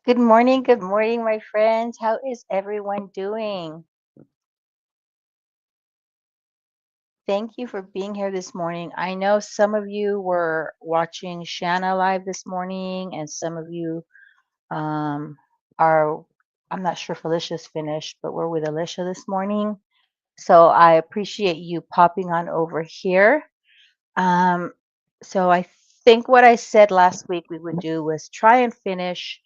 Good morning, my friends. How is everyone doing? Thank you for being here this morning. I know some of you were watching Shanna live this morning, and some of you um, are, I'm not sure if Alicia's finished, but we're with Alicia this morning. So I appreciate you popping on over here. Um, so I think what I said last week we would do was try and finish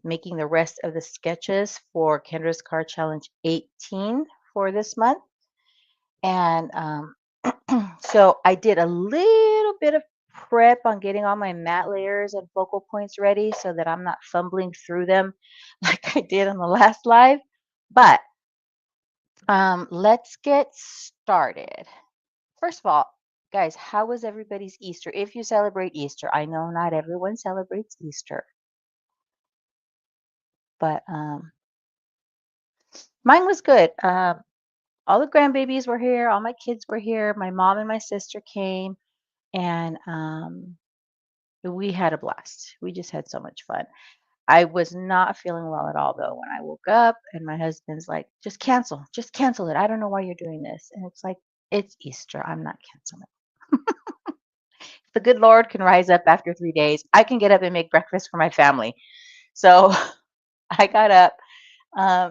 making the rest of the sketches for Kendra's Card Challenge 18 for this month. And so I did a little bit of prep on getting all my matte layers and focal points ready so that I'm not fumbling through them like I did on the last live. But let's get started. First of all, guys, how was everybody's Easter? If you celebrate Easter, I know not everyone celebrates Easter, but mine was good. All the grandbabies were here, all my kids were here, my mom and my sister came, and we had a blast. We just had so much fun. I was not feeling well at all though when I woke up, and my husband's like, just cancel it. I don't know why you're doing this. And it's like, it's Easter. I'm not canceling. The good Lord can rise up after 3 days. I can get up and make breakfast for my family. So I got up,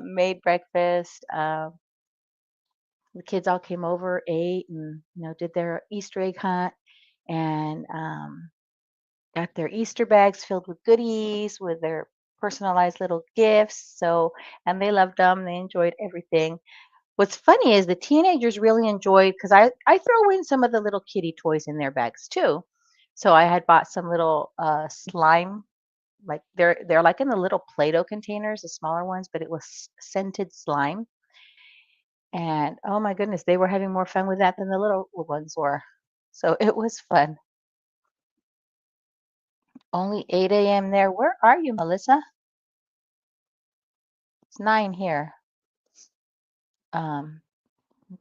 made breakfast. The kids all came over, ate, and did their Easter egg hunt, and got their Easter bags filled with goodies, with their personalized little gifts. So, and they loved them. They enjoyed everything. What's funny is the teenagers really enjoyed because I throw in some of the little kitty toys in their bags too. So I had bought some little slime, like they're like in the little Play-Doh containers, the smaller ones, but it was scented slime. And oh my goodness, they were having more fun with that than the little ones were. So it was fun. Only 8 a.m. there. Where are you, Melissa? It's 9 here. Um,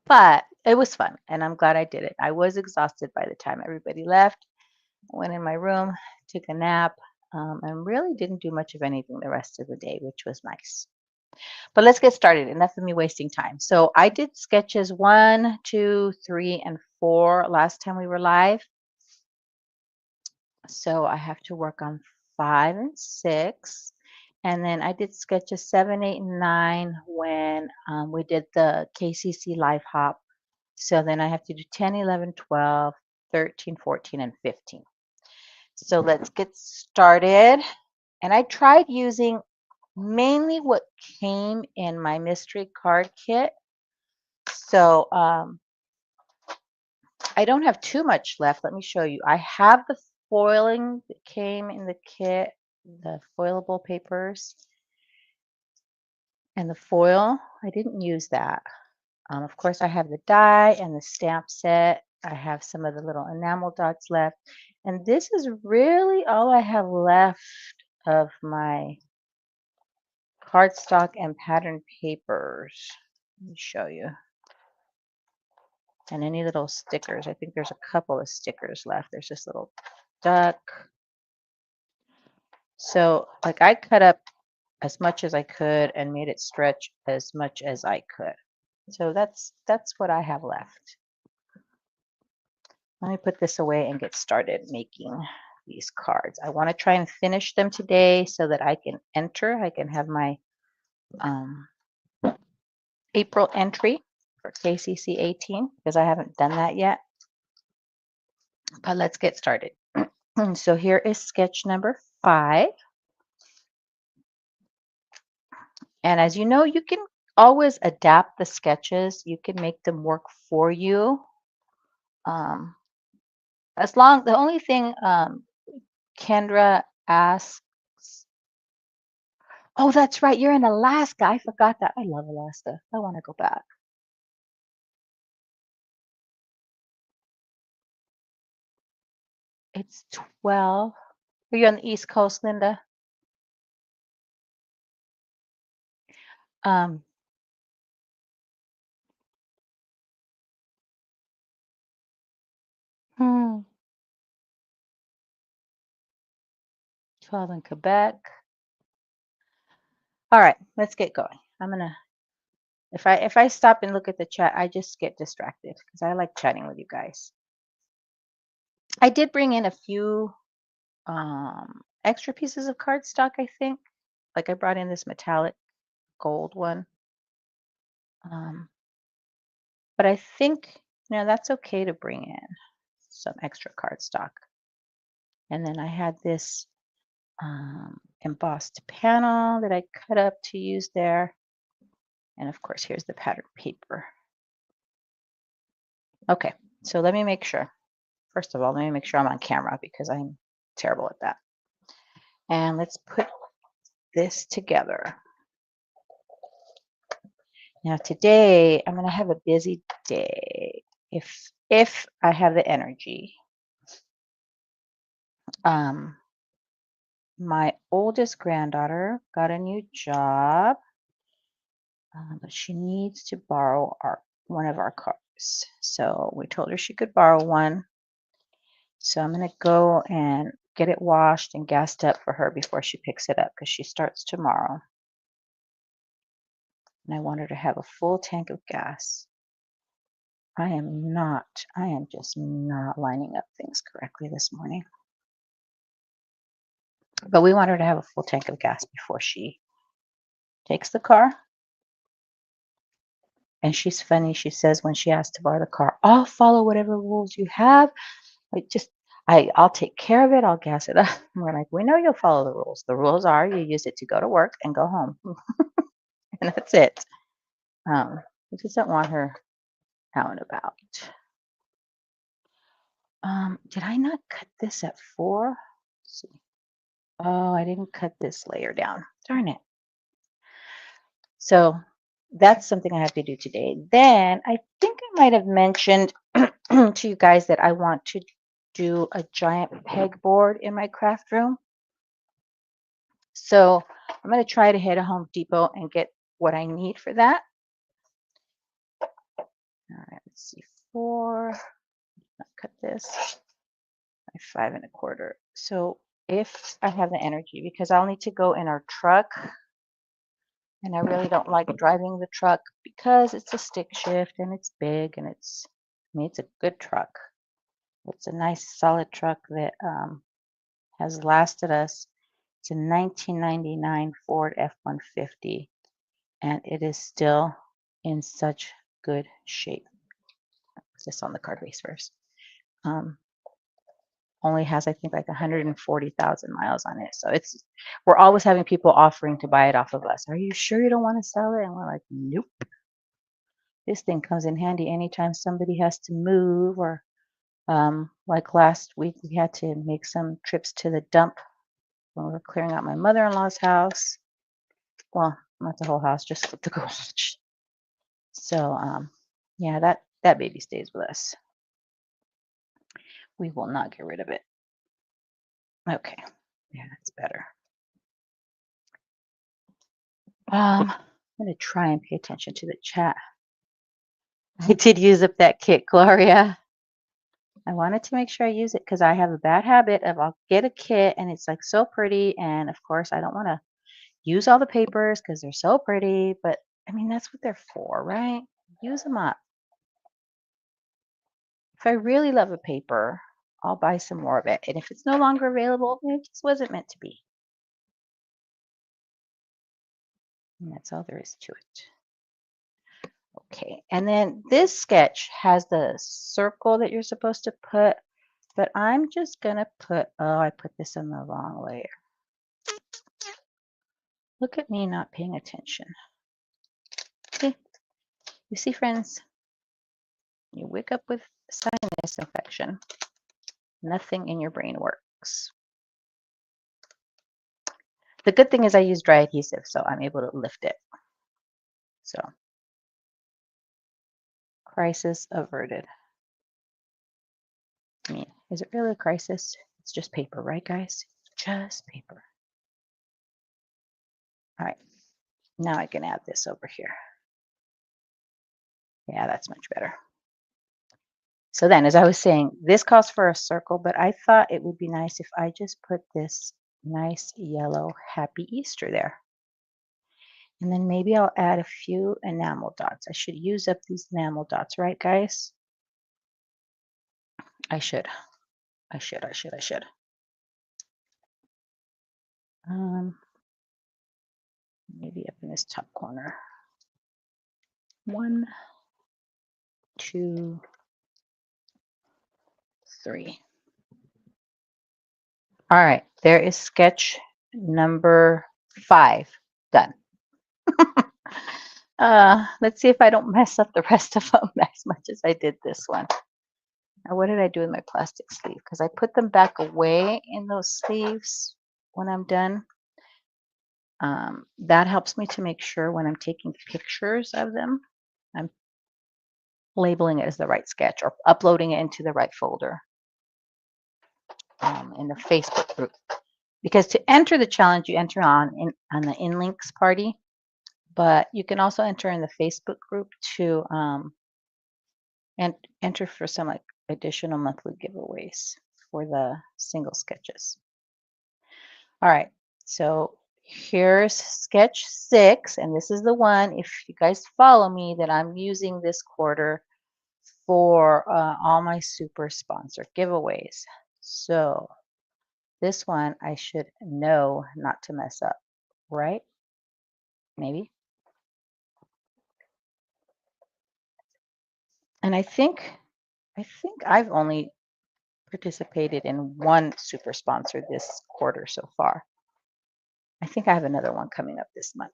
but it was fun, and I'm glad I did it. I was exhausted by the time everybody left. I went in my room, took a nap, and really didn't do much of anything the rest of the day, which was nice. But let's get started. Enough of me wasting time. So I did sketches 1, 2, 3, and 4 last time we were live. So I have to work on 5 and 6. And then I did sketches 7, 8, and 9 when we did the KCC Live Hop. So then I have to do 10, 11, 12, 13, 14, and 15. So let's get started. And I tried using mainly what came in my mystery card kit. So I don't have too much left. Let me show you. I have the foiling that came in the kit, the foilable papers and the foil. I didn't use that. Of course, I have the die and the stamp set. I have some of the little enamel dots left. And this is really all I have left of my cardstock and pattern papers. Let me show you. And any little stickers. I think there's a couple of stickers left. There's this little duck. So like I cut up as much as I could and made it stretch as much as I could. So that's what I have left. Let me put this away and get started making these cards. I want to try and finish them today so that I can enter. I can have my um, April entry for KCC 18 because I haven't done that yet. But let's get started. So here is sketch number 5. And as you know, you can always adapt the sketches. You can make them work for you. Um, the only thing Kendra asks, oh, that's right, you're in Alaska. I forgot that. I love Alaska. I want to go back. It's 12. Are you on the East Coast, Linda? Um, hmm, 12 in Quebec. All right, let's get going. I'm gonna if I stop and look at the chat, I just get distracted because I like chatting with you guys. I did bring in a few extra pieces of cardstock, I think. Like I brought in this metallic gold one. Um, but I think that's okay to bring in some extra cardstock. And then I had this embossed panel that I cut up to use there. And of course, here's the pattern paper. Okay, so let me make sure. First of all, let me make sure I'm on camera because I'm terrible at that. And let's put this together. Now today I'm gonna have a busy day if I have the energy. My oldest granddaughter got a new job, but she needs to borrow one of our cars. So we told her she could borrow one. So I'm gonna go and get it washed and gassed up for her before she picks it up because she starts tomorrow. And I want her to have a full tank of gas. I am just not lining up things correctly this morning. But we want her to have a full tank of gas before she takes the car. And she's funny. She says when she asks to borrow the car, I'll follow whatever rules you have. I'll take care of it. I'll gas it up. And we're like, we know you'll follow the rules. The rules are you use it to go to work and go home. And that's it. We just don't want her out and about. Did I not cut this at 4? Let's see. Oh, I didn't cut this layer down. Darn it. So that's something I have to do today. Then I think I might have mentioned to you guys that I want to do a giant pegboard in my craft room. So I'm going to try to head to Home Depot and get what I need for that. All right, let's see, 4. Cut this by 5 1/4. So if I have the energy, because I'll need to go in our truck, and I really don't like driving the truck because it's a stick shift and it's big and it's a good truck. It's a nice solid truck that has lasted us. It's a 1999 Ford F-150, and it is still in such good shape. Put this on the card base first. Only has, I think, like 140,000 miles on it. So we're always having people offering to buy it off of us. Are you sure you don't want to sell it? And we're like, nope. This thing comes in handy anytime somebody has to move, or like last week, we had to make some trips to the dump when we were clearing out my mother-in-law's house. Well, not the whole house, just the garage. So, yeah, that baby stays with us. We will not get rid of it. Okay, yeah, that's better. I'm going to try and pay attention to the chat. I did use up that kit, Gloria. I wanted to make sure I use it because I have a bad habit of I'll get a kit and it's like so pretty. And of course, I don't want to use all the papers because they're so pretty. But I mean, that's what they're for, right? Use them up. If I really love a paper, I'll buy some more of it. And if it's no longer available, it just wasn't meant to be. And that's all there is to it. Okay, and then this sketch has the circle that you're supposed to put, but I'm just gonna put, oh, I put this in the wrong layer. Look at me not paying attention. Okay, you see, friends, you wake up with sinus infection, nothing in your brain works. The good thing is I use dry adhesive, so I'm able to lift it. So, crisis averted. I mean, is it really a crisis? It's just paper, right, guys? Just paper. All right, now I can add this over here. Yeah, that's much better. So then, as I was saying, this calls for a circle, but I thought it would be nice if I just put this nice yellow Happy Easter there. And then maybe I'll add a few enamel dots. I should use up these enamel dots, right, guys? I should. I should. Maybe up in this top corner. 1, 2, 3. All right, there is sketch number 5 done. Let's see if I don't mess up the rest of them as much as I did this one. Now, what did I do with my plastic sleeve? Because I put them back away in those sleeves when I'm done. That helps me to make sure when I'm taking pictures of them, I'm labeling it as the right sketch or uploading it into the right folder in the Facebook group. Because to enter the challenge, you enter on the InLinks party, but you can also enter in the Facebook group to and enter for some like additional monthly giveaways for the single sketches. All right, so here's sketch 6, and this is the one, if you guys follow me, that I'm using this quarter for all my super sponsor giveaways. So this one I should know not to mess up, right? Maybe. And I think I've only participated in one super sponsor this quarter so far. I think I have another one coming up this month.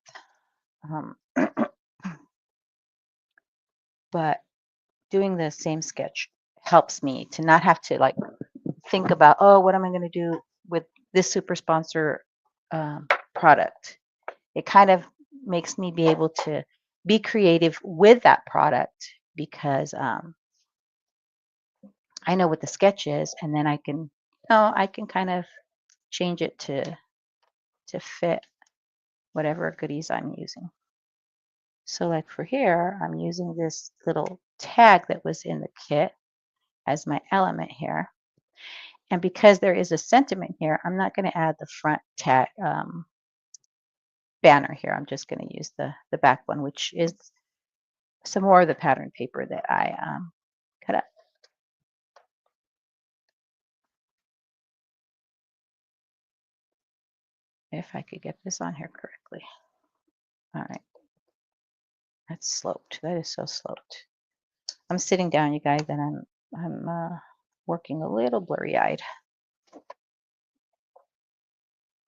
Um, but doing the same sketch helps me to not have to like think about, oh, what am I going to do with this super sponsor product? It kind of makes me be able to be creative with that product because I know what the sketch is, and then I can kind of change it to fit whatever goodies I'm using. So like for here, I'm using this little tag that was in the kit as my element here. And because there is a sentiment here, I'm not going to add the front tag banner here. I'm just going to use the back one, which is some more of the pattern paper that I cut up. If I could get this on here correctly. All right. That's sloped. That is so sloped. I'm sitting down, you guys, and I'm working a little blurry-eyed.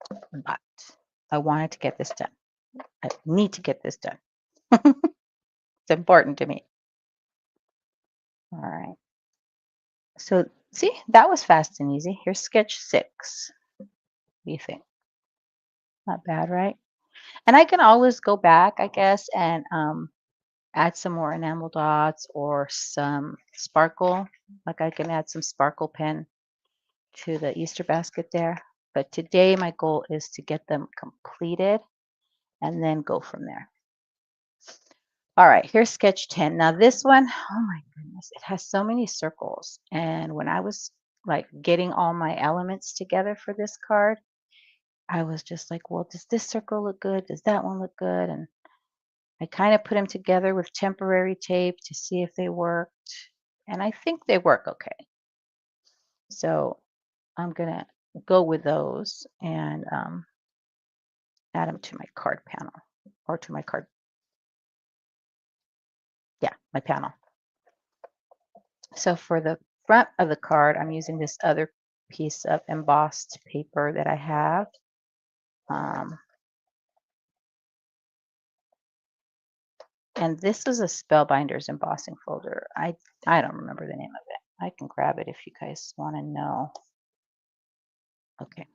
But I wanted to get this done. I need to get this done. It's important to me. All right. So see, that was fast and easy. Here's sketch 6. What do you think? Not bad, right? And I can always go back, I guess, and add some more enamel dots or some sparkle. Like I can add some sparkle pen to the Easter basket there. But today my goal is to get them completed and then go from there. All right, here's sketch 10. Now this one, oh my goodness, it has so many circles. And when I was like getting all my elements together for this card, I was just like, well, does this circle look good? Does that one look good? And I kind of put them together with temporary tape to see if they worked. And I think they work okay. So I'm going to go with those and add them to my card panel or to my card. Yeah, my panel. So for the front of the card, I'm using this other piece of embossed paper that I have. And this is a Spellbinders embossing folder. I don't remember the name of it. I can grab it if you guys want to know. Okay.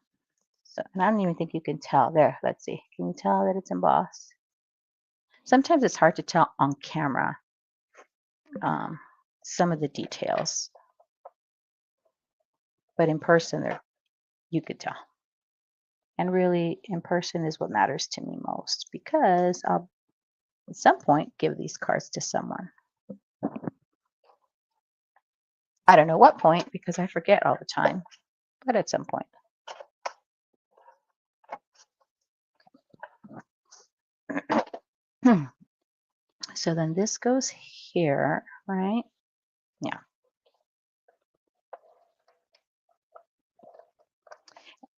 So, and I don't even think you can tell. There, let's see. Can you tell that it's embossed? Sometimes it's hard to tell on camera some of the details. But in person, you could tell. And really, in person is what matters to me most because I'll, at some point, give these cards to someone. I don't know what point because I forget all the time, but at some point. So then this goes here, right? Yeah.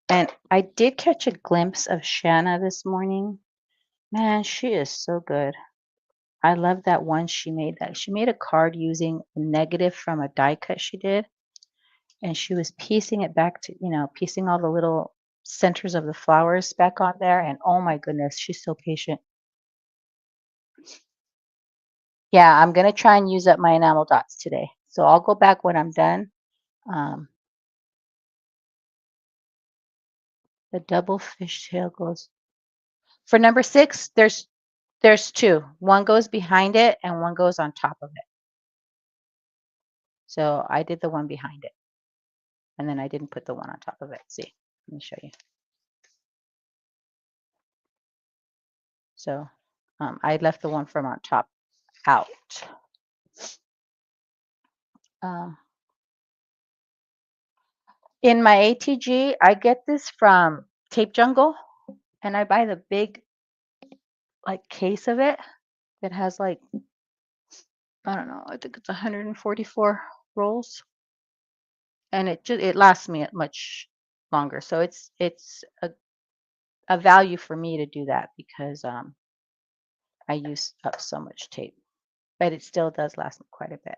And I did catch a glimpse of Shanna this morning. Man, she is so good. I love that one she made that. She made a card using a negative from a die cut she did, and she was piecing it back to, piecing all the little centers of the flowers back on there. And oh my goodness, she's so patient. Yeah, I'm gonna try and use up my enamel dots today. So I'll go back when I'm done. Um, the double fishtail goes for number 6. There's two. One goes behind it and one goes on top of it. So I did the one behind it, and then I didn't put the one on top of it. See, let me show you. So I left the one from on top out. Um, in my ATG, I get this from Tape Jungle, and I buy the big like case of it. It has like, I don't know, I think it's 144 rolls, and it lasts me much longer. So it's a value for me to do that because I use up so much tape, but it still does last me quite a bit.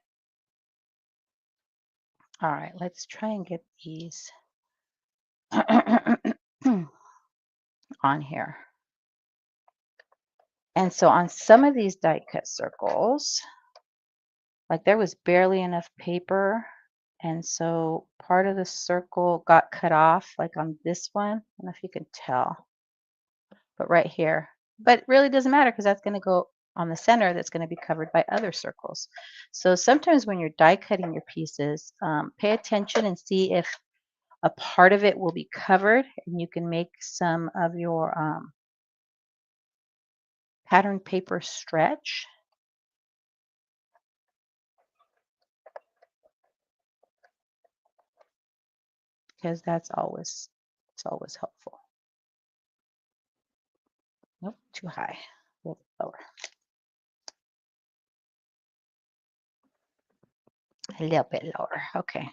All right, let's try and get these on here. And so on some of these die cut circles, like there was barely enough paper. And so part of the circle got cut off, like on this one. I don't know if you can tell, but right here. But it really doesn't matter because that's going to go on the center that's going to be covered by other circles. So sometimes when you're die cutting your pieces, pay attention and see if a part of it will be covered, and you can make some of your pattern paper stretch. Because it's always helpful. Nope, too high. A little bit lower. A little bit lower. Okay.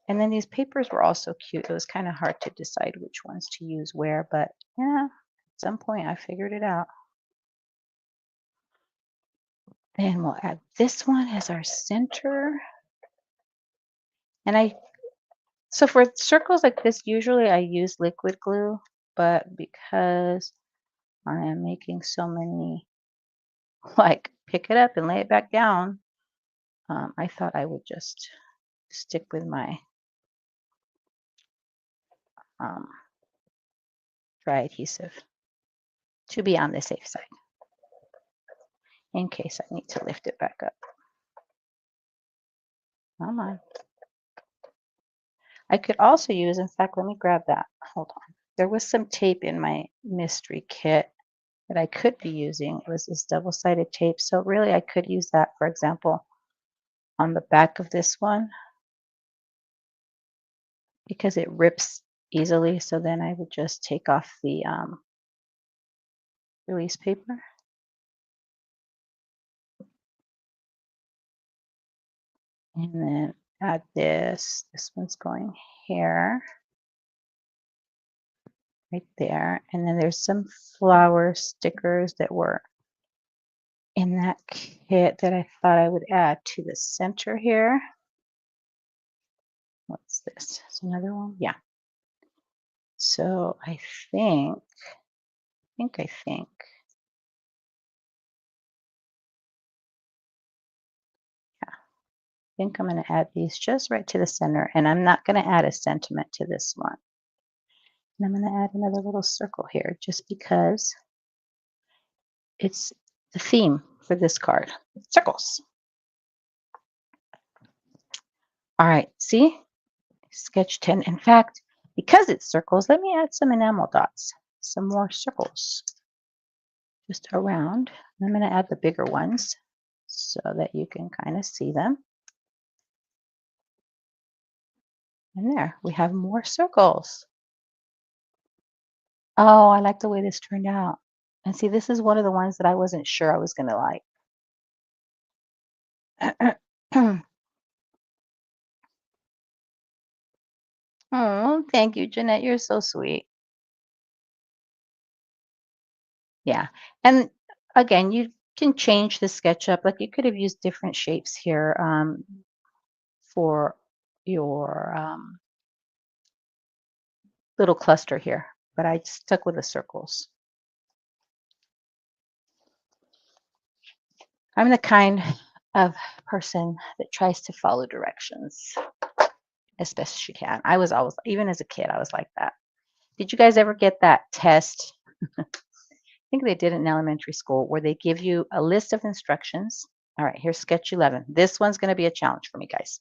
And then these papers were also cute. It was kind of hard to decide which ones to use where, but yeah, at some point I figured it out. Then we'll add this one as our center. And so for circles like this, usually I use liquid glue, but because I am making so many, like pick it up and lay it back down, I thought I would just stick with my um, dry adhesive to be on the safe side in case I need to lift it back up. Come on. I could also use, in fact, let me grab that. Hold on. There was some tape in my mystery kit that I could be using. It was this double-sided tape. So really I could use that, for example, on the back of this one because it rips easily. So then I would just take off the release paper. And then add this. This one's going here, right there. And then there's some flower stickers that were in that kit that I thought I would add to the center here. What's this? It's another one? Yeah. So I think, I think I'm going to add these just right to the center, and I'm not going to add a sentiment to this one. And I'm going to add another little circle here just because it's the theme for this card, circles. All right, see? Sketch 10. In fact, because it's circles, let me add some enamel dots, some more circles just around. I'm going to add the bigger ones so that you can kind of see them. And there, we have more circles. Oh, I like the way this turned out. And see, this is one of the ones that I wasn't sure I was going to like. Oh, thank you, Jeanette. You're so sweet. Yeah. And again, you can change the SketchUp. Like you could have used different shapes here for your little cluster here, but I stuck with the circles. I'm the kind of person that tries to follow directions as best as she can. I was always, even as a kid, I was like that. Did you guys ever get that test? I think they did it in elementary school where they give you a list of instructions. All right, here's sketch 11. This one's going to be a challenge for me, guys.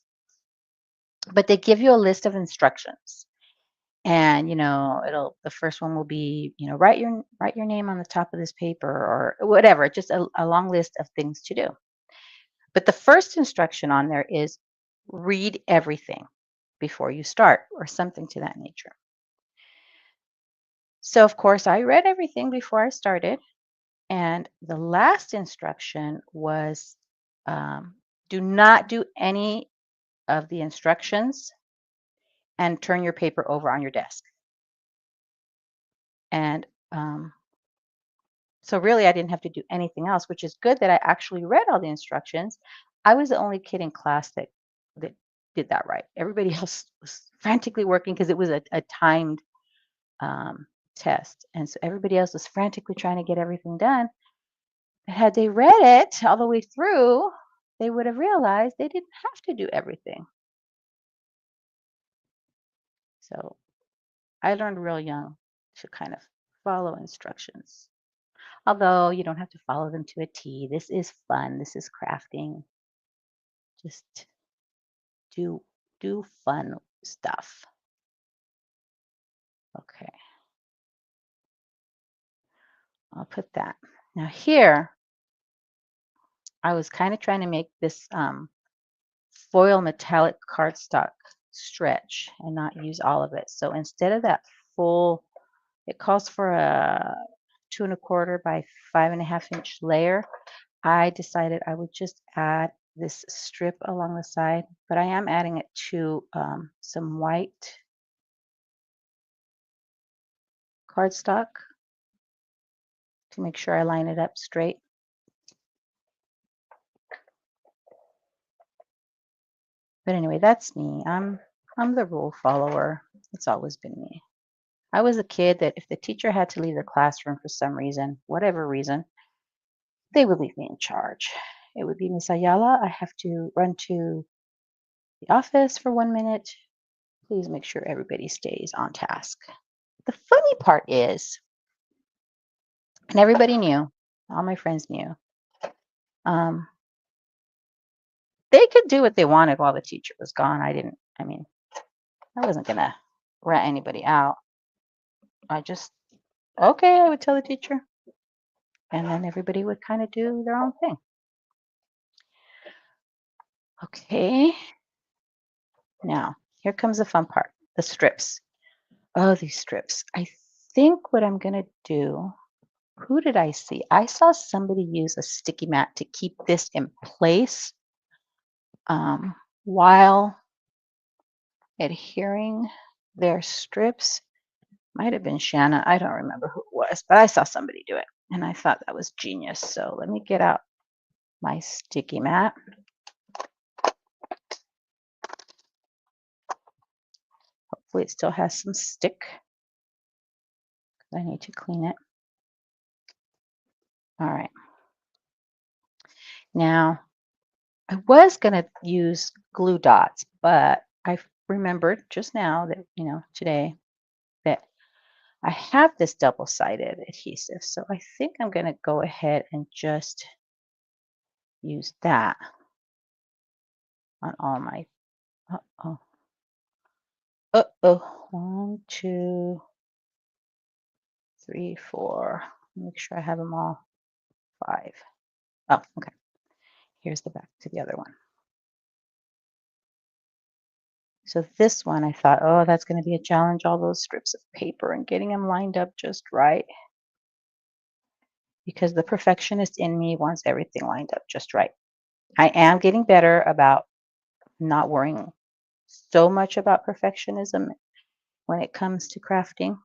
But they give you a list of instructions. And it'll the first one will be, write your name on the top of this paper or whatever, just a long list of things to do. But the first instruction on there is read everything before you start or something to that nature. So, of course, I read everything before I started. And the last instruction was do not do any of the instructions and turn your paper over on your desk. And so, really, I didn't have to do anything else, which is good that I actually read all the instructions. I was the only kid in class that did that right. Everybody else was frantically working because it was a timed um, test. And so everybody else was frantically trying to get everything done. Had they read it all the way through, they would have realized they didn't have to do everything. So I learned real young to kind of follow instructions. Although you don't have to follow them to a T. This is fun. This is crafting. Just do fun stuff. Okay, I'll put that. Now here, I was kind of trying to make this foil metallic cardstock stretch and not use all of it. So instead of that full, it calls for a 2¼ by 5½ inch layer. I decided I would just add this strip along the side, but I am adding it to some white cardstock to make sure I line it up straight. But anyway, that's me. I'm the rule follower. It's always been me. I was a kid that if the teacher had to leave the classroom for some reason, whatever reason, they would leave me in charge. It would be Miss Ayala. I have to run to the office for 1 minute. Please make sure everybody stays on task. The funny part is, and everybody knew, all my friends knew, um, they could do what they wanted while the teacher was gone. I mean, I wasn't going to rat anybody out. I just, okay, I would tell the teacher. And then everybody would kind of do their own thing. Okay, now here comes the fun part, the strips. Oh, these strips. I think what I'm going to do, who did I see? I saw somebody use a sticky mat to keep this in place while adhering their strips. Might have been Shanna. I don't remember who it was, but I saw somebody do it. And I thought that was genius. So let me get out my sticky mat. Hopefully it still has some stick. I need to clean it. All right. Now, I was going to use glue dots, but I remembered just now that, today, that I have this double-sided adhesive. So I think I'm going to go ahead and just use that on all my, uh-oh, uh-oh, 1, 2, 3, 4. Make sure I have them all. 5. Oh, okay. Here's the back to the other one. So this one, I thought, oh, that's going to be a challenge, all those strips of paper and getting them lined up just right. because the perfectionist in me wants everything lined up just right. I am getting better about not worrying so much about perfectionism when it comes to crafting.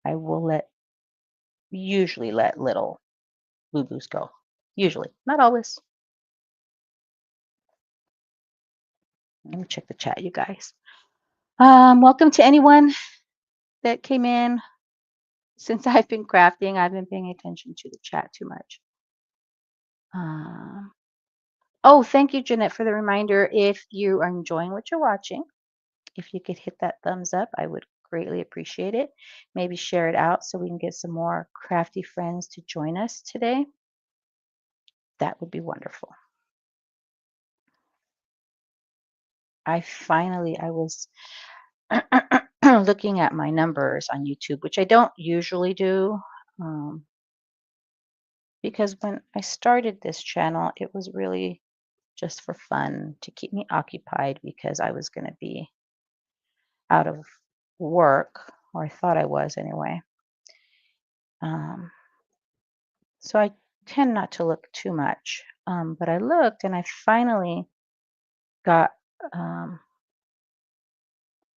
I will usually let little boo-boos go. Usually, not always. Let me check the chat, you guys. Welcome to anyone that came in. Since I've been crafting, I've been paying attention to the chat too much. Um, oh, thank you, Jeanette, for the reminder. If you are enjoying what you're watching, if you could hit that thumbs up, I would greatly appreciate it. Maybe share it out so we can get some more crafty friends to join us today. That would be wonderful. I was looking at my numbers on YouTube, which I don't usually do, because when I started this channel, it was really just for fun to keep me occupied because I was going to be out of work, or I thought I was anyway. Um, so I tend not to look too much, but I looked and I finally got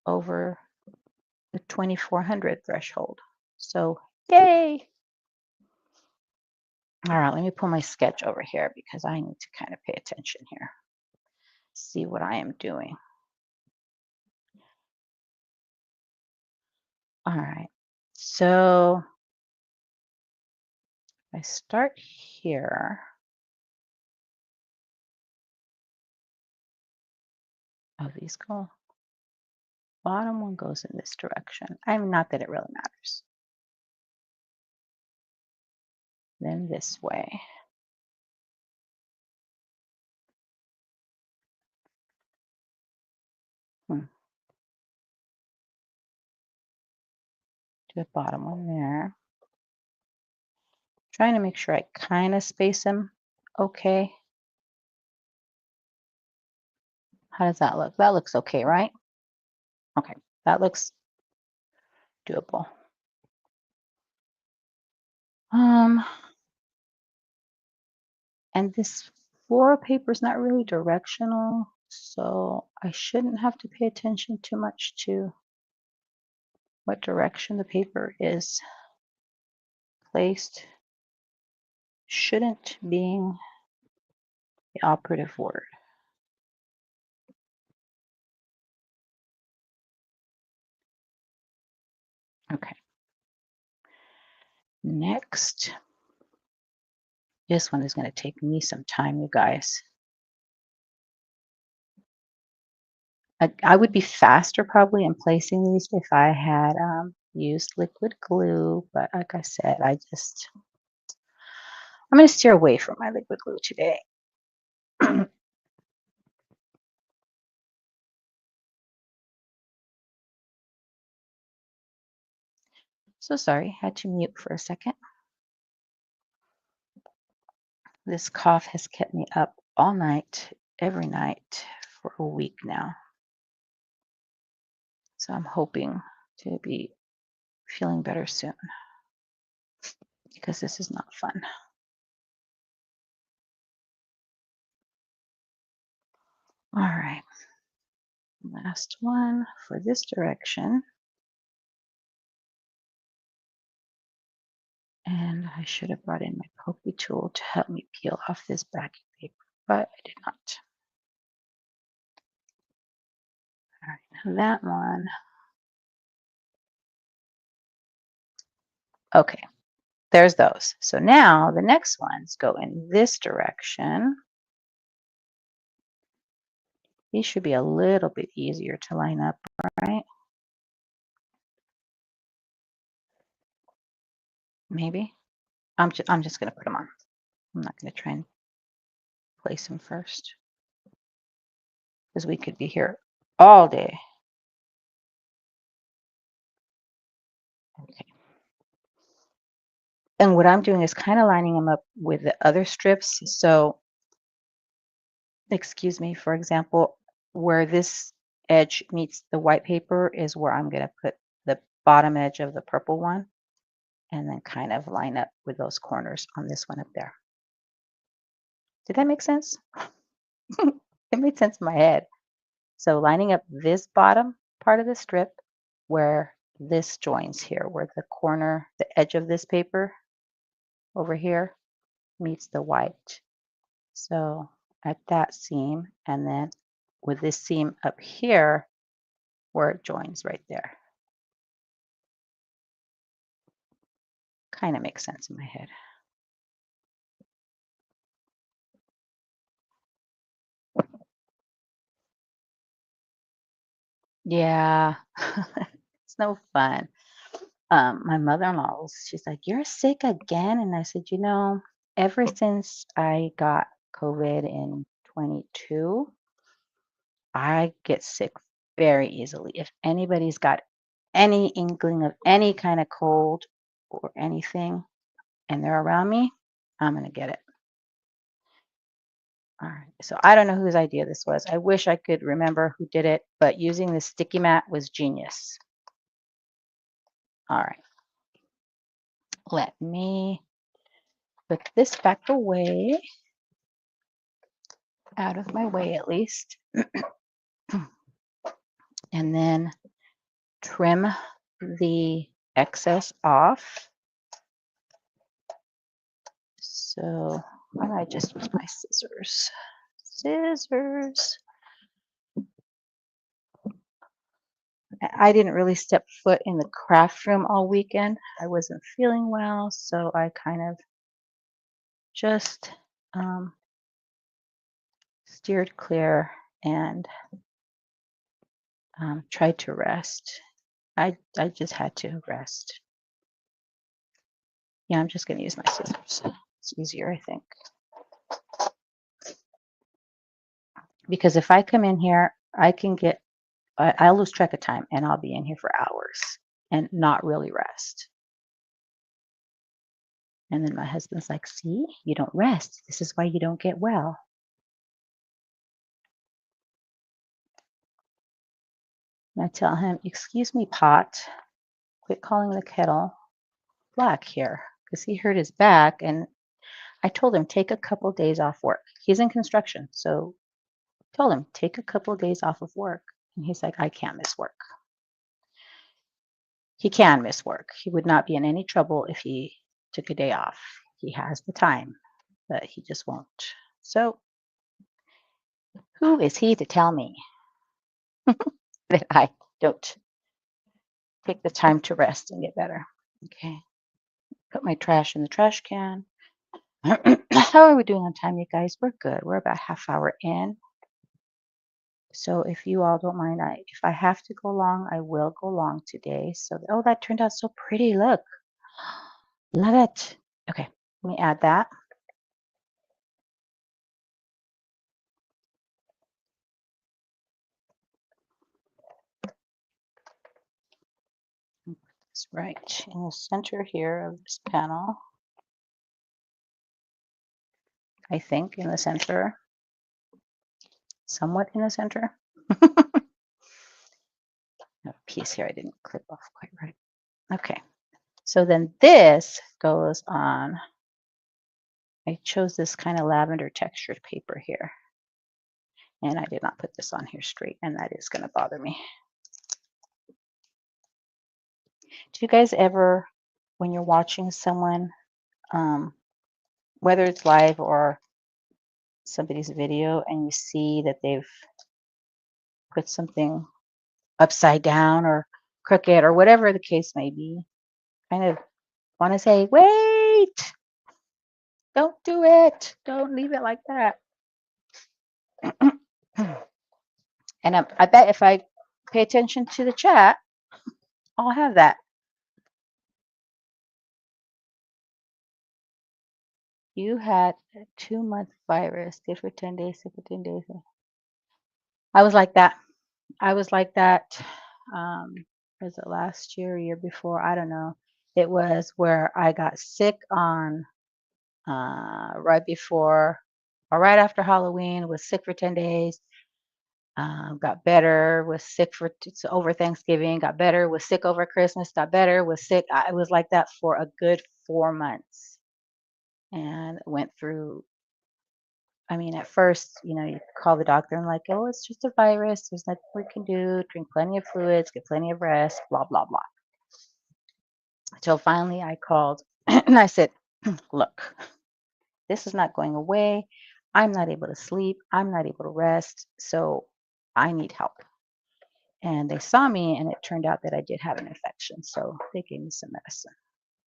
over the 2,400 threshold. So yay! All right, let me pull my sketch over here because I need to kind of pay attention here. See what I am doing. All right, so I start here. Oh, these go. Bottom one goes in this direction. I'm not that it really matters. Then this way. Do the bottom one there. Trying to make sure I kind of space them okay. How does that look? That looks okay, right? Okay, that looks doable. And this floral paper is not really directional, so I shouldn't have to pay attention too much to what direction the paper is placed. Shouldn't being the operative word. Okay. Next, this one is going to take me some time, you guys. I would be faster probably in placing these if I had used liquid glue, but like I said, I'm going to steer away from my liquid glue today. So sorry, had to mute for a second. This cough has kept me up all night, every night for a week now. So I'm hoping to be feeling better soon because this is not fun. All right, last one for this direction. And I should have brought in my pokey tool to help me peel off this backing paper, but I did not. All right, now that one. Okay, there's those. So now the next ones go in this direction. These should be a little bit easier to line up, right? Maybe. I'm just going to put them on. I'm not going to try and place them first because we could be here all day. Okay. And what I'm doing is kind of lining them up with the other strips. So, excuse me, for example, where this edge meets the white paper is where I'm going to put the bottom edge of the purple one. and then kind of line up with those corners on this one up there. Did that make sense? It made sense in my head. So lining up this bottom part of the strip where this joins here, where the corner, the edge of this paper over here meets the white. So at that seam, and then with this seam up here where it joins right there. Kind of makes sense in my head. Yeah, it's no fun. My mother-in-law she's like, "You're sick again?" And I said, ever since I got COVID in 22, I get sick very easily. If anybody's got any inkling of any kind of cold or anything and they're around me, I'm gonna get it. All right. So I don't know whose idea this was. I wish I could remember who did it, but using the sticky mat was genius. All right. Let me put this back away, out of my way at least, and then trim the excess off. So I might just use my scissors. Scissors. I didn't really step foot in the craft room all weekend. I wasn't feeling well, so I kind of just steered clear and tried to rest. I just had to rest. Yeah, I'm just going to use my scissors. It's easier, I think. Because if I come in here, I'll lose track of time and I'll be in here for hours and not really rest. And then my husband's like, see, you don't rest. This is why you don't get well. And I tell him, excuse me, pot, quit calling the kettle black here, because he hurt his back. And I told him, take a couple days off work. He's in construction. So I told him, take a couple days off of work. And he's like, I can't miss work. He can miss work. He would not be in any trouble if he took a day off. He has the time, but he just won't. So who is he to tell me that I don't take the time to rest and get better? Okay. Put my trash in the trash can. How are we doing on time, you guys? We're good. We're about half hour in. So if you all don't mind, if I have to go long, I will go long today. So, oh, that turned out so pretty. Look, love it. Okay, let me add that. It's right in the center here of this panel. I think in the center, somewhat in the center. A piece here I didn't clip off quite right. Okay, so then this goes on. I chose this kind of lavender textured paper here. And I did not put this on here straight, and that is going to bother me. Do you guys ever, when you're watching someone, whether it's live or somebody's video, and you see that they've put something upside down or crooked or whatever the case may be, kind of want to say, wait, don't do it. Don't leave it like that. And I bet if I pay attention to the chat, I'll have that. You had a 2-month virus, stay for 10 days, stay for 10 days. I was like that. I was like that. Um, was it last year, year before? I don't know. It was where I got sick on right before or right after Halloween, was sick for 10 days. Got better, was sick over Thanksgiving, got better, was sick over Christmas, got better, was sick. I was like that for a good 4 months and went through. I mean, at first, you call the doctor and like, oh, it's just a virus. There's nothing we can do. Drink plenty of fluids, get plenty of rest, blah, blah, blah. Until finally I called and I said, look, this is not going away. I'm not able to sleep. I'm not able to rest. So I need help. And they saw me, and it turned out that I did have an infection. So they gave me some medicine.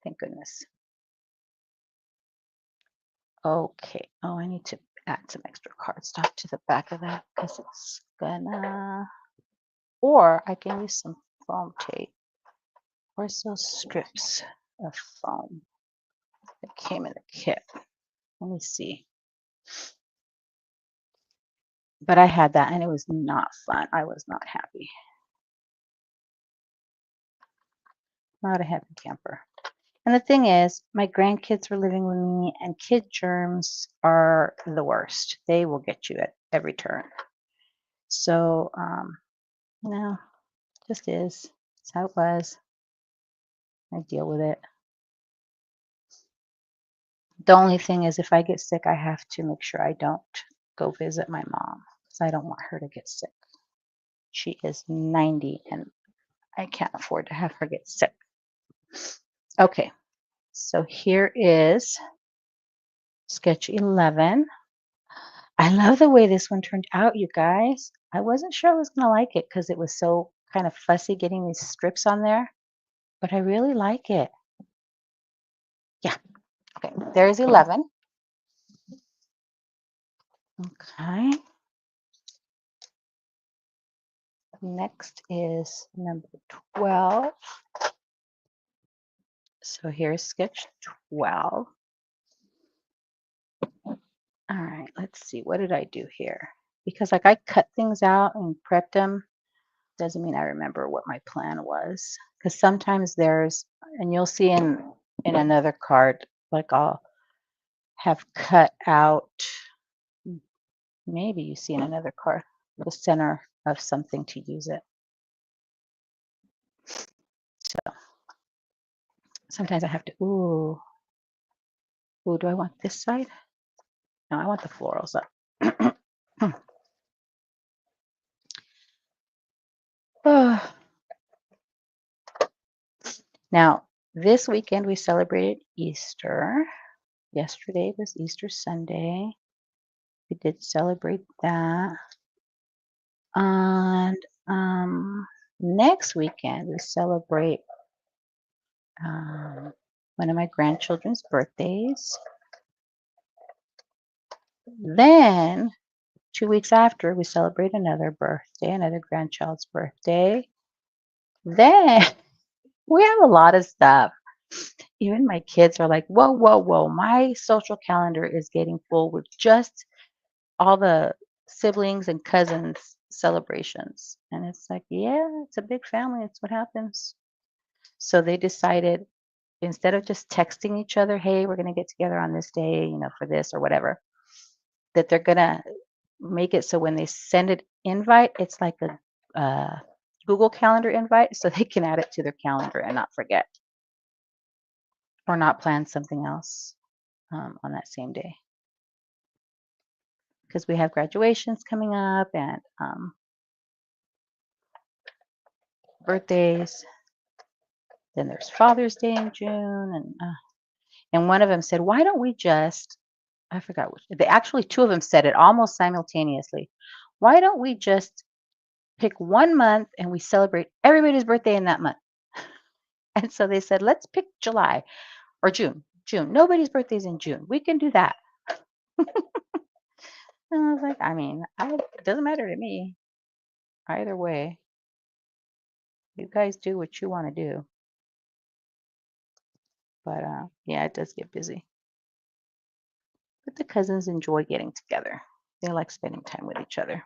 Thank goodness. Okay. Oh, I need to add some extra cardstock to the back of that because it's gonna, or I can use some foam tape. Where's those strips of foam that came in the kit? Let me see. But I had that and it was not fun. I was not happy. Not a happy camper. And the thing is, my grandkids were living with me, and kid germs are the worst. They will get you at every turn. So, no, just is. That's how it was. I deal with it. The only thing is, if I get sick, I have to make sure I don't go visit my mom because I don't want her to get sick. She is 90 and I can't afford to have her get sick. Okay, so here is sketch 11. I love the way this one turned out, you guys. I wasn't sure I was going to like it because it was so kind of fussy getting these strips on there, but I really like it. Yeah. Okay. There's 11. Okay. Next is number 12. So here's sketch 12. All right. Let's see. What did I do here? Because like I cut things out and prepped them doesn't mean I remember what my plan was. Because sometimes there's, and you'll see in another card, like I'll have cut out, maybe you see in another card, the center of something to use it. So sometimes I have to, ooh, do I want this side? No, I want the florals up. Now, this weekend we celebrated Easter. Yesterday was Easter Sunday. We did celebrate that. And next weekend we celebrate one of my grandchildren's birthdays. Then 2 weeks after, we celebrate another birthday, another grandchild's birthday. Then we have a lot of stuff. Even my kids are like, whoa, whoa, whoa. My social calendar is getting full with just all the siblings and cousins celebrations. And it's like, yeah, it's a big family. It's what happens. So they decided instead of just texting each other, hey, we're going to get together on this day, for this or whatever, that they're going to make it so when they send an invite, it's like a Google Calendar invite so they can add it to their calendar and not forget or not plan something else on that same day. Because we have graduations coming up and birthdays. Then there's Father's Day in June. And one of them said, why don't we just, I forgot which, they actually, two of them said it almost simultaneously. Why don't we just pick 1 month and we celebrate everybody's birthday in that month? And so they said, let's pick July or June. June. Nobody's birthday's in June. We can do that. And I was like, it doesn't matter to me. Either way, you guys do what you want to do. But yeah, it does get busy. But the cousins enjoy getting together. They like spending time with each other.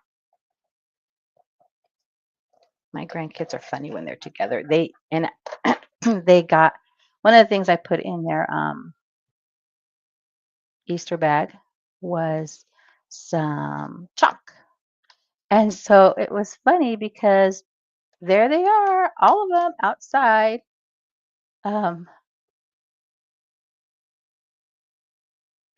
My grandkids are funny when they're together. They got one of the things I put in their Easter bag was some chalk. And so it was funny because there they are, all of them outside, um,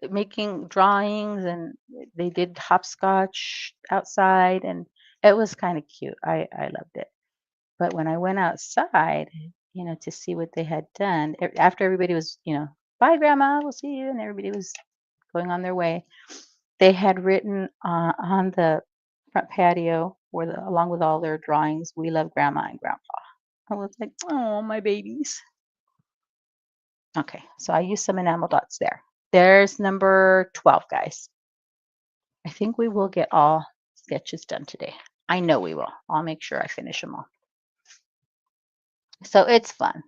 making drawings, and they did hopscotch outside, and it was kind of cute. I loved it. But when I went outside, to see what they had done, after everybody was, bye, Grandma, we'll see you, and everybody was going on their way, they had written on the front patio, along with all their drawings, "We love Grandma and Grandpa." I was like, "Oh, my babies." Okay, so I used some enamel dots there. There's number 12, guys. I think we will get all sketches done today. I know we will. I'll make sure I finish them all. So it's fun.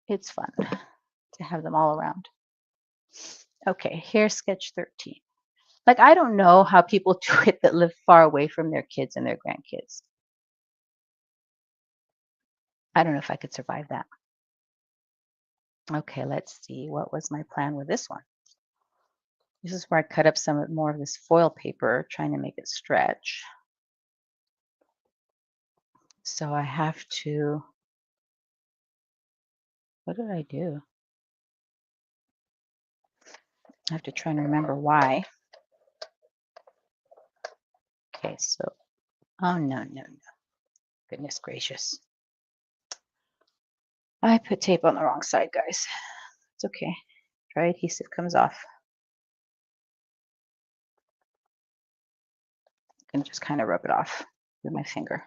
It's fun to have them all around. Okay, here's sketch 13. Like, I don't know how people do it that live far away from their kids and their grandkids. I don't know if I could survive that. Okay, let's see. What was my plan with this one? This is where I cut up some more of this foil paper, trying to make it stretch. So I have to, what did I do? I have to try and remember why. Okay, so, oh, no, no, no. Goodness gracious. I put tape on the wrong side, guys. It's okay. Dry adhesive comes off. I can just kind of rub it off with my finger.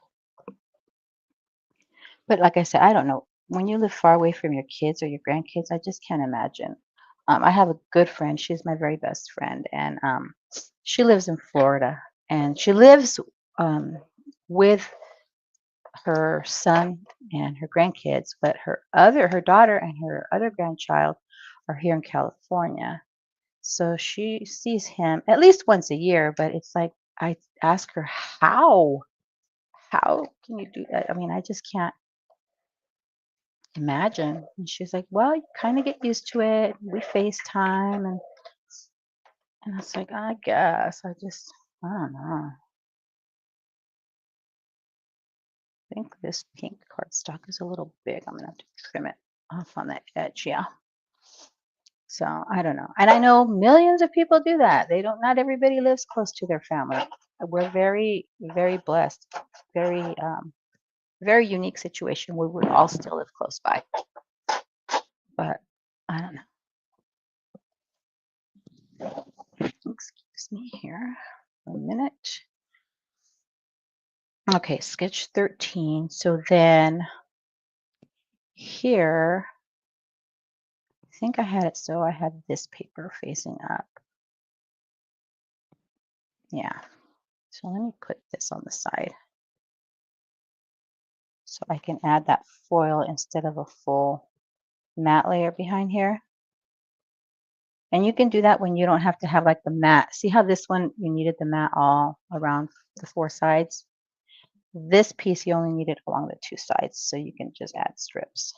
But like I said, I don't know. When you live far away from your kids or your grandkids, I just can't imagine. I have a good friend. She's my very best friend, and she lives in Florida, and she lives with her son and her grandkids, but her daughter and her other grandchild are here in California. So she sees him at least once a year, but it's like I ask her, how can you do that? I mean, I just can't imagine. And she's like, well, you kind of get used to it. We FaceTime, and it's like, I guess I don't know. I think this pink cardstock is a little big. I'm gonna have to trim it off on that edge. Yeah. So I don't know. And I know millions of people do that. Not everybody lives close to their family. We're very, very blessed. Very, very unique situation where we all still live close by. But I don't know. Excuse me here for a minute. Okay, sketch 13. So then here, I think I had it so I had this paper facing up. Yeah. So let me put this on the side so I can add that foil instead of a full matte layer behind here. And you can do that when you don't have to have like the matte. See how this one, you needed the matte all around the four sides? This piece, you only need it along the two sides, so you can just add strips.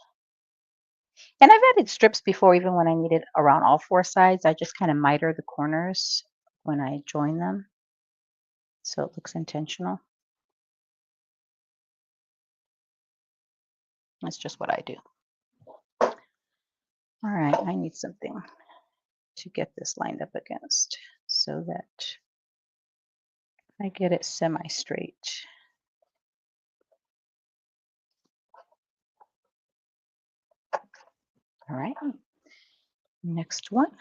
And I've added strips before, even when I need it around all four sides. I just kind of miter the corners when I join them, so it looks intentional. That's just what I do. All right, I need something to get this lined up against so that I get it semi-straight. All right, next one.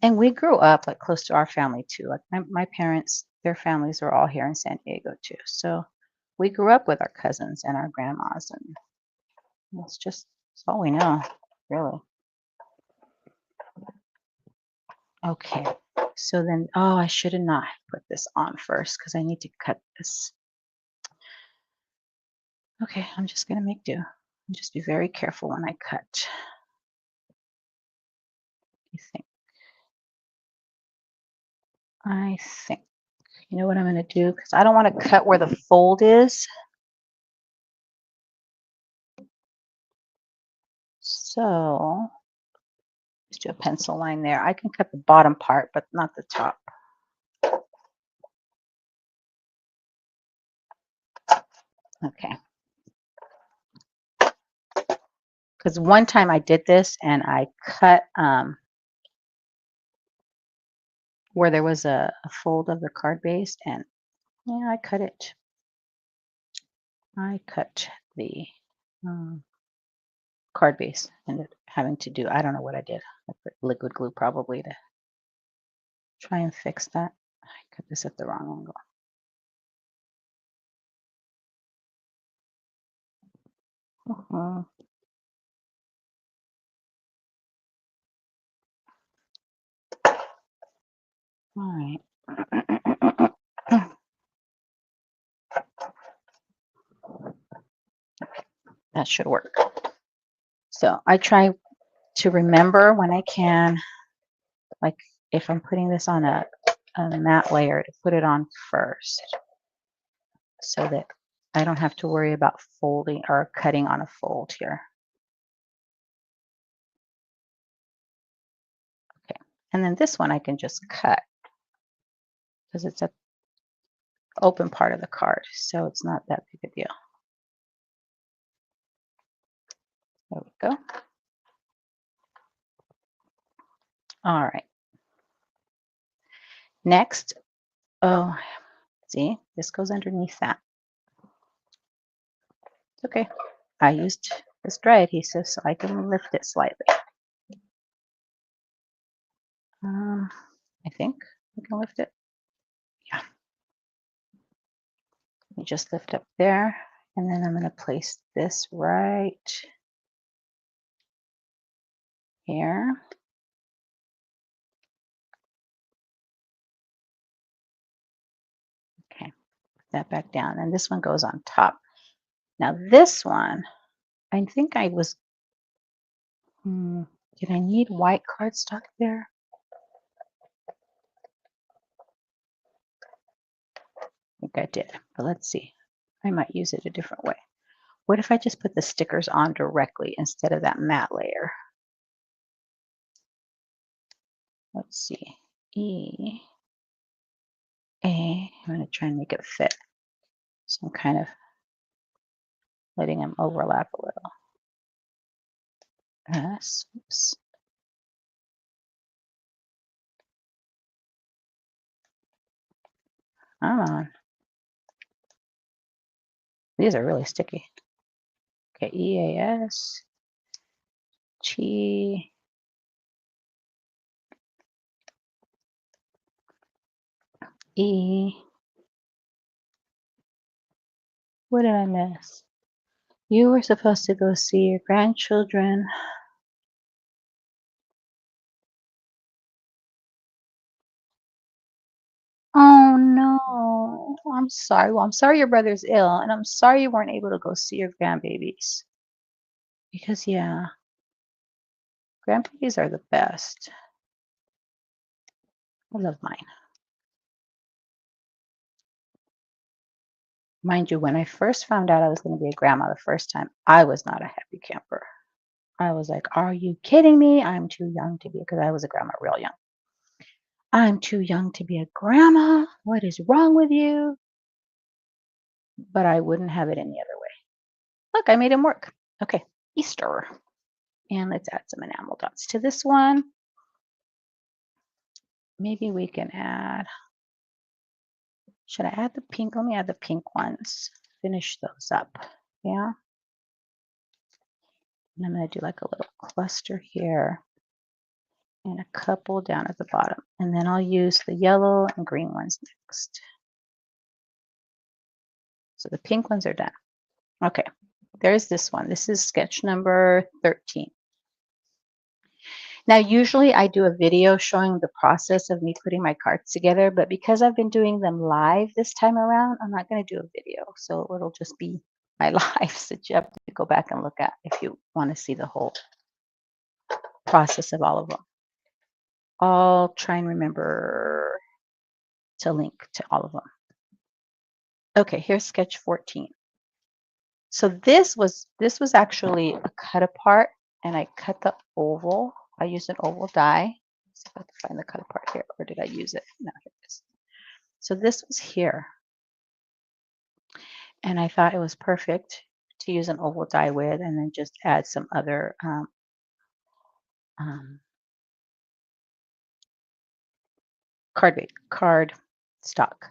And we grew up like close to our family too. Like my parents, their families are all here in San Diego too. So we grew up with our cousins and our grandmas, and it's all we know, really. Okay. So then, oh, I should have not put this on first because I need to cut this. Okay, I'm just gonna make do. And just be very careful when I cut. You think? I think. You know what I'm gonna do? Because I don't want to cut where the fold is. So Just do a pencil line there. I can cut the bottom part, but not the top. Okay. Because one time I did this and I cut where there was a fold of the card base, and yeah, I cut it. I cut the um, card base. Ended up having to do, I don't know what I did. I put liquid glue probably to try and fix that. I cut this at the wrong angle. All right. That should work. So I try to remember when I can, like if I'm putting this on a matte layer, to put it on first so that I don't have to worry about folding or cutting on a fold here. Okay. And then this one I can just cut because it's an open part of the card, so it's not that big a deal. There we go. All right. Next, oh, see, this goes underneath that. It's okay. I used this dry adhesive so I can lift it slightly. I think I can lift it. Yeah. You just lift up there, and then I'm going to place this right here. Okay, put that back down, and this one goes on top. Now this one, I think I was, did I need white cardstock there? I think I did, but let's see. I might use it a different way. What if I just put the stickers on directly instead of that matte layer? Let's see. E, A. I'm going to try and make it fit. So I'm kind of letting them overlap a little. S, oops. Come on. These are really sticky. Okay, EAS, G, E. What did I miss? You were supposed to go see your grandchildren. Oh no. I'm sorry. Well, I'm sorry your brother's ill, and I'm sorry you weren't able to go see your grandbabies. Because, yeah, grandbabies are the best. I love mine. Mind you, when I first found out I was going to be a grandma the first time, I was not a happy camper. I was like, are you kidding me? I'm too young to be, because I was a grandma real young. I'm too young to be a grandma. What is wrong with you? But I wouldn't have it any other way. Look, I made him work. Okay, Easter. And let's add some enamel dots to this one. Maybe we can add, should I add the pink? Let me add the pink ones. Finish those up. Yeah. And I'm going to do like a little cluster here and a couple down at the bottom. And then I'll use the yellow and green ones next. So the pink ones are done. Okay, there's this one. This is sketch number 13. Now, usually I do a video showing the process of me putting my cards together, but because I've been doing them live this time around, I'm not going to do a video. So it'll just be my lives that you have to go back and look at if you want to see the whole process of all of them. I'll try and remember to link to all of them. Okay, here's sketch 14. So this was actually a cut apart, and I cut the oval I use an oval die. Let's see if I can find the cut apart here, or did I use it? No, here it is. So this was here, and I thought it was perfect to use an oval die with, and then just add some other um, card stock.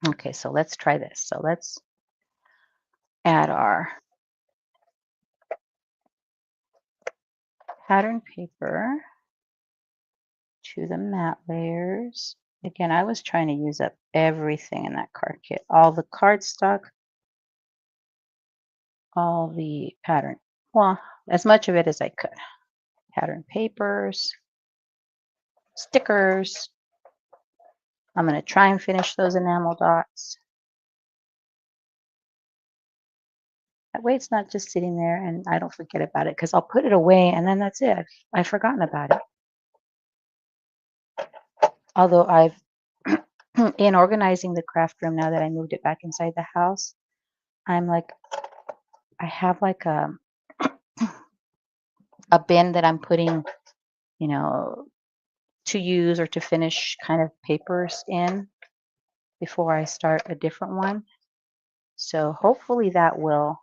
Okay, so let's try this. So let's add our pattern paper to the matte layers. Again, I was trying to use up everything in that card kit. All the cardstock, all the pattern. Well, as much of it as I could. Pattern papers, stickers. I'm going to try and finish those enamel dots. That way it's not just sitting there and I don't forget about it, because I'll put it away and then that's it. I've forgotten about it. Although I've, in organizing the craft room, now that I moved it back inside the house, I'm like, I have like a bin that I'm putting, you know, to use or to finish kind of papers in before I start a different one. So hopefully that will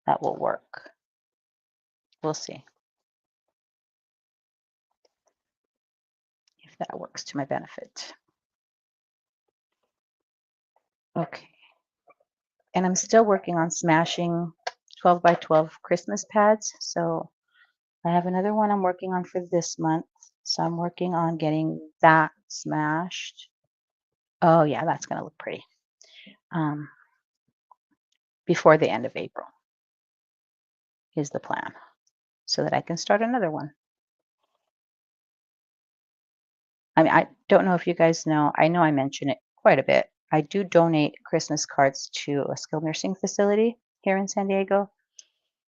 work. We'll see if that works to my benefit. Okay. And I'm still working on smashing 12 by 12 Christmas pads. So I have another one I'm working on for this month. So I'm working on getting that smashed. Oh yeah, that's going to look pretty. Before the end of April is the plan, so that I can start another one. I mean, I don't know if you guys know, I know I mention it quite a bit. I do donate Christmas cards to a skilled nursing facility here in San Diego.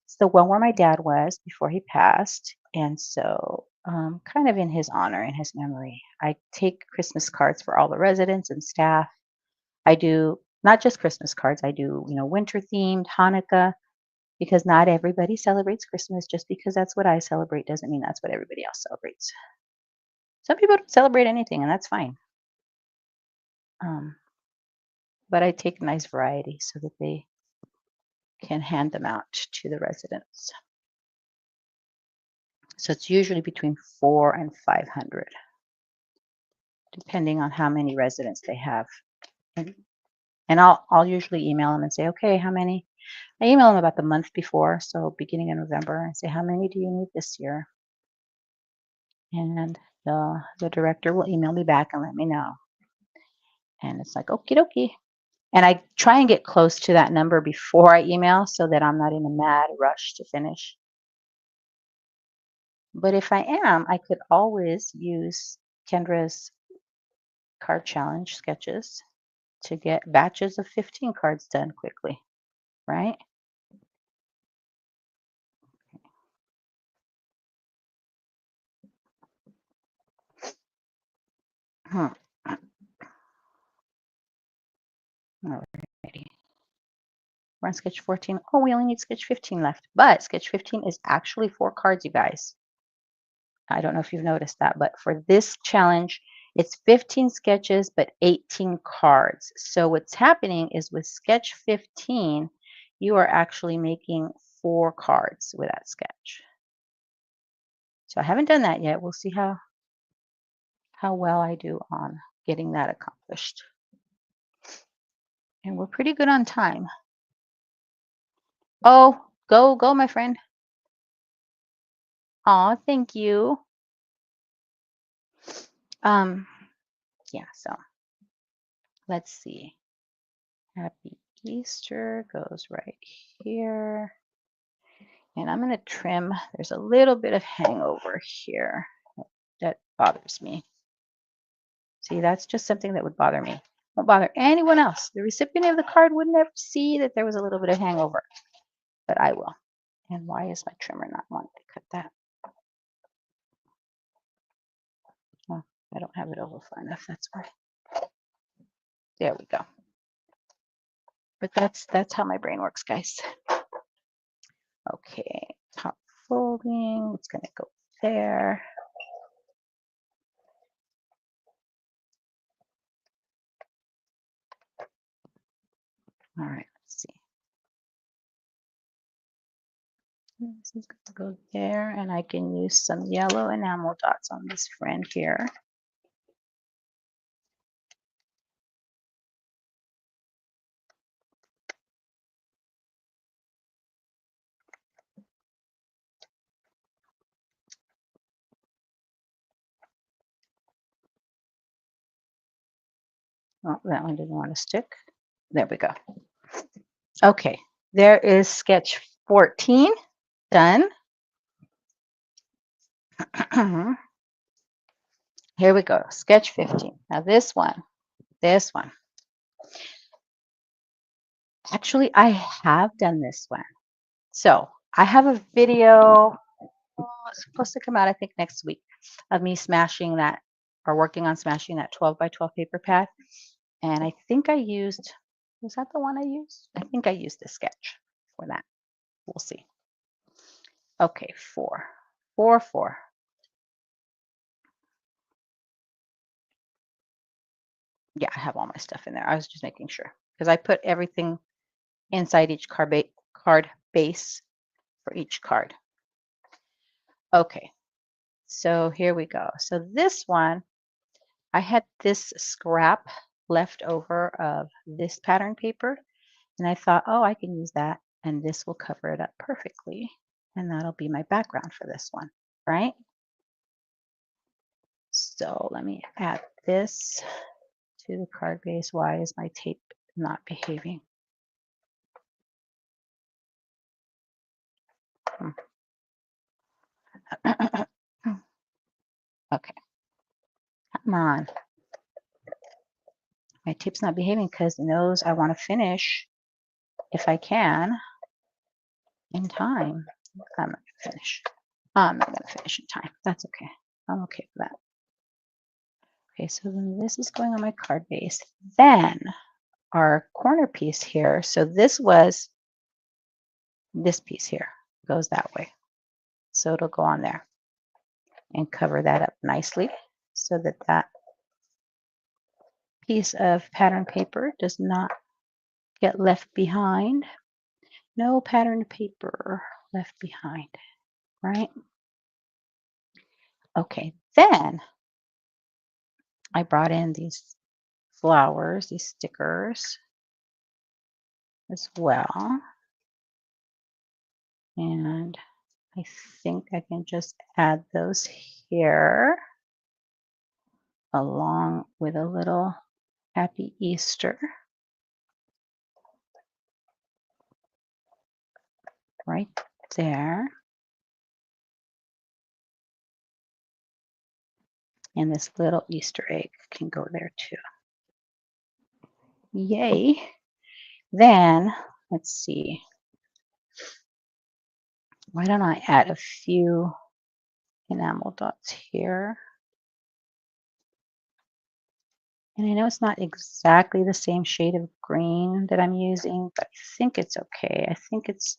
It's the one where my dad was before he passed. And so, kind of in his honor, in his memory, I take Christmas cards for all the residents and staff. I do not just Christmas cards, I do, winter themed, Hanukkah, because not everybody celebrates Christmas. Just because that's what I celebrate doesn't mean that's what everybody else celebrates. Some people don't celebrate anything, and that's fine. Um, but I take a nice variety so that they can hand them out to the residents. So it's usually between 4 and 500, depending on how many residents they have. And I'll usually email them and say, okay, how many? I email them about the month before, so beginning of November, and say, how many do you need this year? And the director will email me back and let me know. And it's like, okie dokie. And I try and get close to that number before I email so that I'm not in a mad rush to finish. But if I am, I could always use Kendra's card challenge sketches to get batches of 15 cards done quickly, right? Hmm. Alrighty. We're on sketch 14. Oh, we only need sketch 15 left. But sketch 15 is actually 4 cards, you guys. I don't know if you've noticed that, but for this challenge, it's 15 sketches, but 18 cards. So what's happening is with sketch 15, you are actually making 4 cards with that sketch. So I haven't done that yet. We'll see how well I do on getting that accomplished. And we're pretty good on time. Oh, go, my friend. Aw, thank you. Yeah, so let's see. Happy Easter goes right here. And I'm going to trim. There's a little bit of hangover here that bothers me. See, that's just something that would bother me. Won't bother anyone else. The recipient of the card would never see that there was a little bit of hangover, but I will. And why is my trimmer not wanting to cut that? Well, I don't have it over far enough. That's why. There we go. But that's how my brain works, guys. folding. It's going to go there. All right, let's see. This is going to go there, and I can use some yellow enamel dots on this friend here. Oh, that one didn't want to stick. There we go. Okay, there is sketch 14 done. Here we go, sketch 15. Now this one. Actually, I have done this one. So I have a video, it's supposed to come out, I think, next week, of me smashing that or working on smashing that 12 by 12 paper pad. And I think I used, was that the one I used? I think I used the sketch for that. We'll see. Okay, 4, 4, 4. Yeah, I have all my stuff in there. I was just making sure because I put everything inside each card base for each card. Okay, so here we go. So this one, I had this scrap left over of this pattern paper, and I thought, oh, I can use that, and this will cover it up perfectly, and that'll be my background for this one, right? So let me add this to the card base. Why is my tape not behaving? Okay, come on. My tape's not behaving because it knows I want to finish if I can in time. I'm not going to finish. I'm not going to finish in time. That's okay. I'm okay with that. Okay, so then this is going on my card base. Then our corner piece here. So this was this piece here goes that way. So it'll go on there and cover that up nicely so that that piece of pattern paper does not get left behind. No pattern paper left behind, right? Okay, then I brought in these flowers, these stickers as well. And I think I can just add those here along with a little happy Easter right there. And this little Easter egg can go there too. Yay. Then let's see. Why don't I add a few enamel dots here? And I know it's not exactly the same shade of green that I'm using, but I think it's okay. I think it's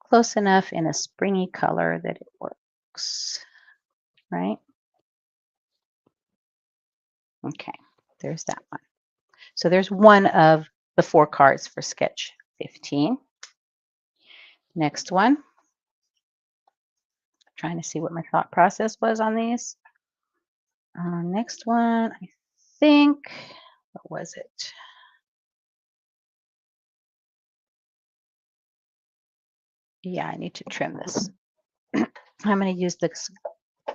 close enough in a springy color that it works, right? Okay, there's that one. So there's one of the 4 cards for sketch 15. Next one. Trying to see what my thought process was on these. Next one, I think, what was it? Yeah, I need to trim this. I'm going to use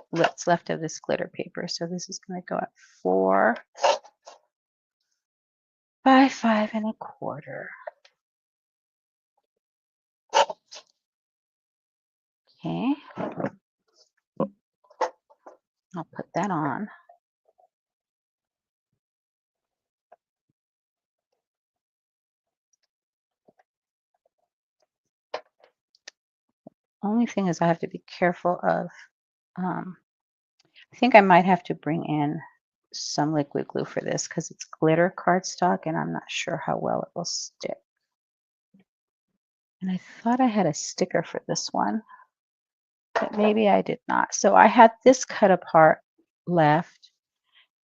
what's left of this glitter paper. So this is going to go at 4 by 5 1/4. Okay. I'll put that on. Only thing is I have to be careful of, I think I might have to bring in some liquid glue for this because it's glitter cardstock and I'm not sure how well it will stick. And I thought I had a sticker for this one, but maybe I did not. So I had this cut apart left,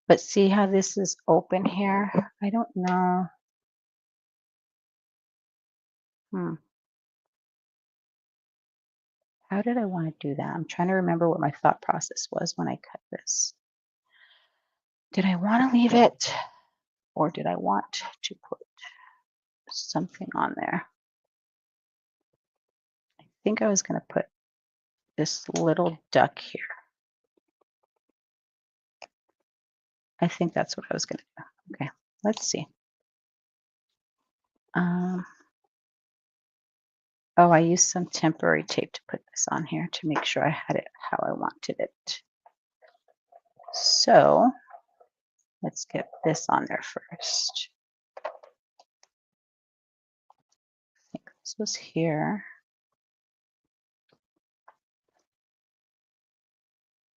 but see how this is open here? I don't know. How did I want to do that? I'm trying to remember what my thought process was when I cut this. Did I want to leave it or did I want to put something on there? I think I was going to put this little duck here. I think that's what I was going to do. Okay, let's see. Oh, I used some temporary tape to put this on here to make sure I had it how I wanted it. So let's get this on there first. I think this was here.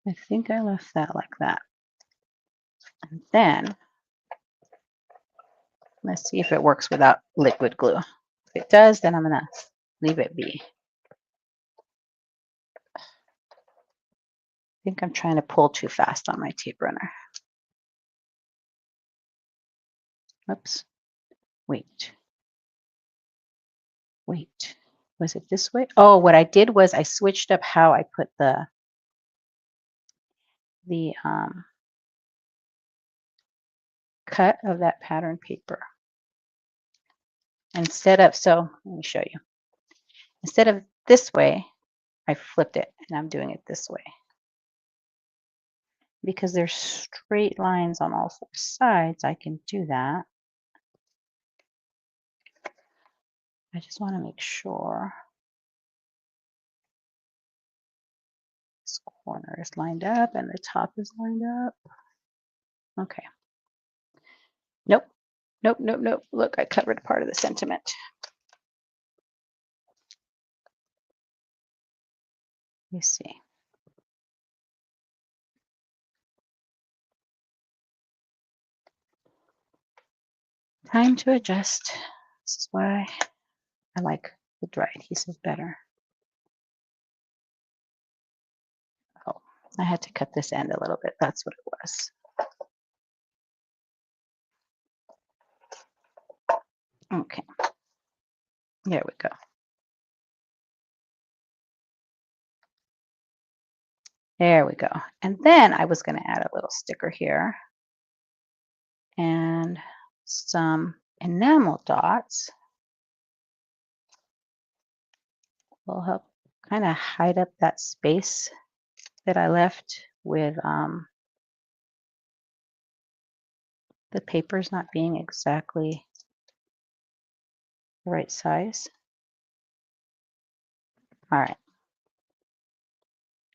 I think I left that like that. And then let's see if it works without liquid glue. If it does, then I'm gonna leave it be. I think I'm trying to pull too fast on my tape runner. Oops. Wait. Was it this way? Oh, what I did was I switched up how I put the cut of that pattern paper. Instead of, so let me show you. Instead of this way, I flipped it and I'm doing it this way. Because there's straight lines on all four sides, I can do that. I just want to make sure this corner is lined up and the top is lined up. Okay. Nope. Nope, nope, nope. Look, I covered part of the sentiment. Let me see. Time to adjust. This is why I like the dry adhesive better. Oh, I had to cut this end a little bit. That's what it was. Okay. There we go. There we go. And then I was going to add a little sticker here and some enamel dots will help kind of hide up that space that I left with the papers not being exactly the right size. All right.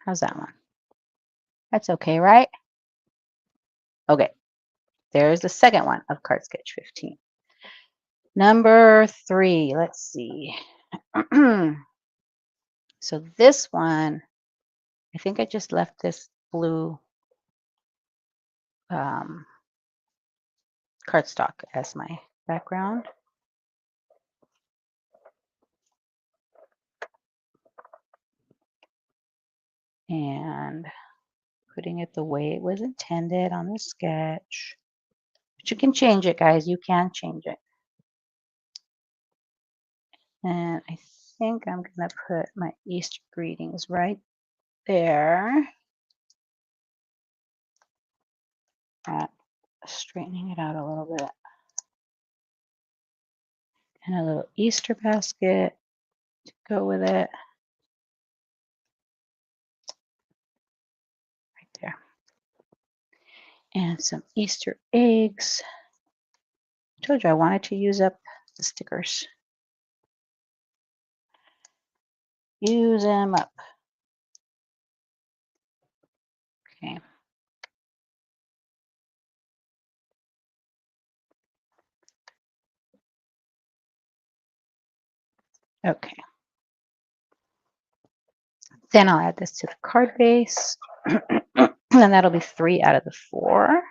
How's that one? That's okay, right? Okay. There's the second one of Card Sketch 15. Number 3, let's see. So this one, I think I just left this blue cardstock as my background. And putting it the way it was intended on the sketch. But you can change it, guys. You can change it. And I think I'm going to put my Easter greetings right there. Straightening it out a little bit. And a little Easter basket to go with it. Right there. And some Easter eggs. I told you I wanted to use up the stickers. Use them up. Okay. Okay. Then I'll add this to the card base. And that'll be 3 out of the 4.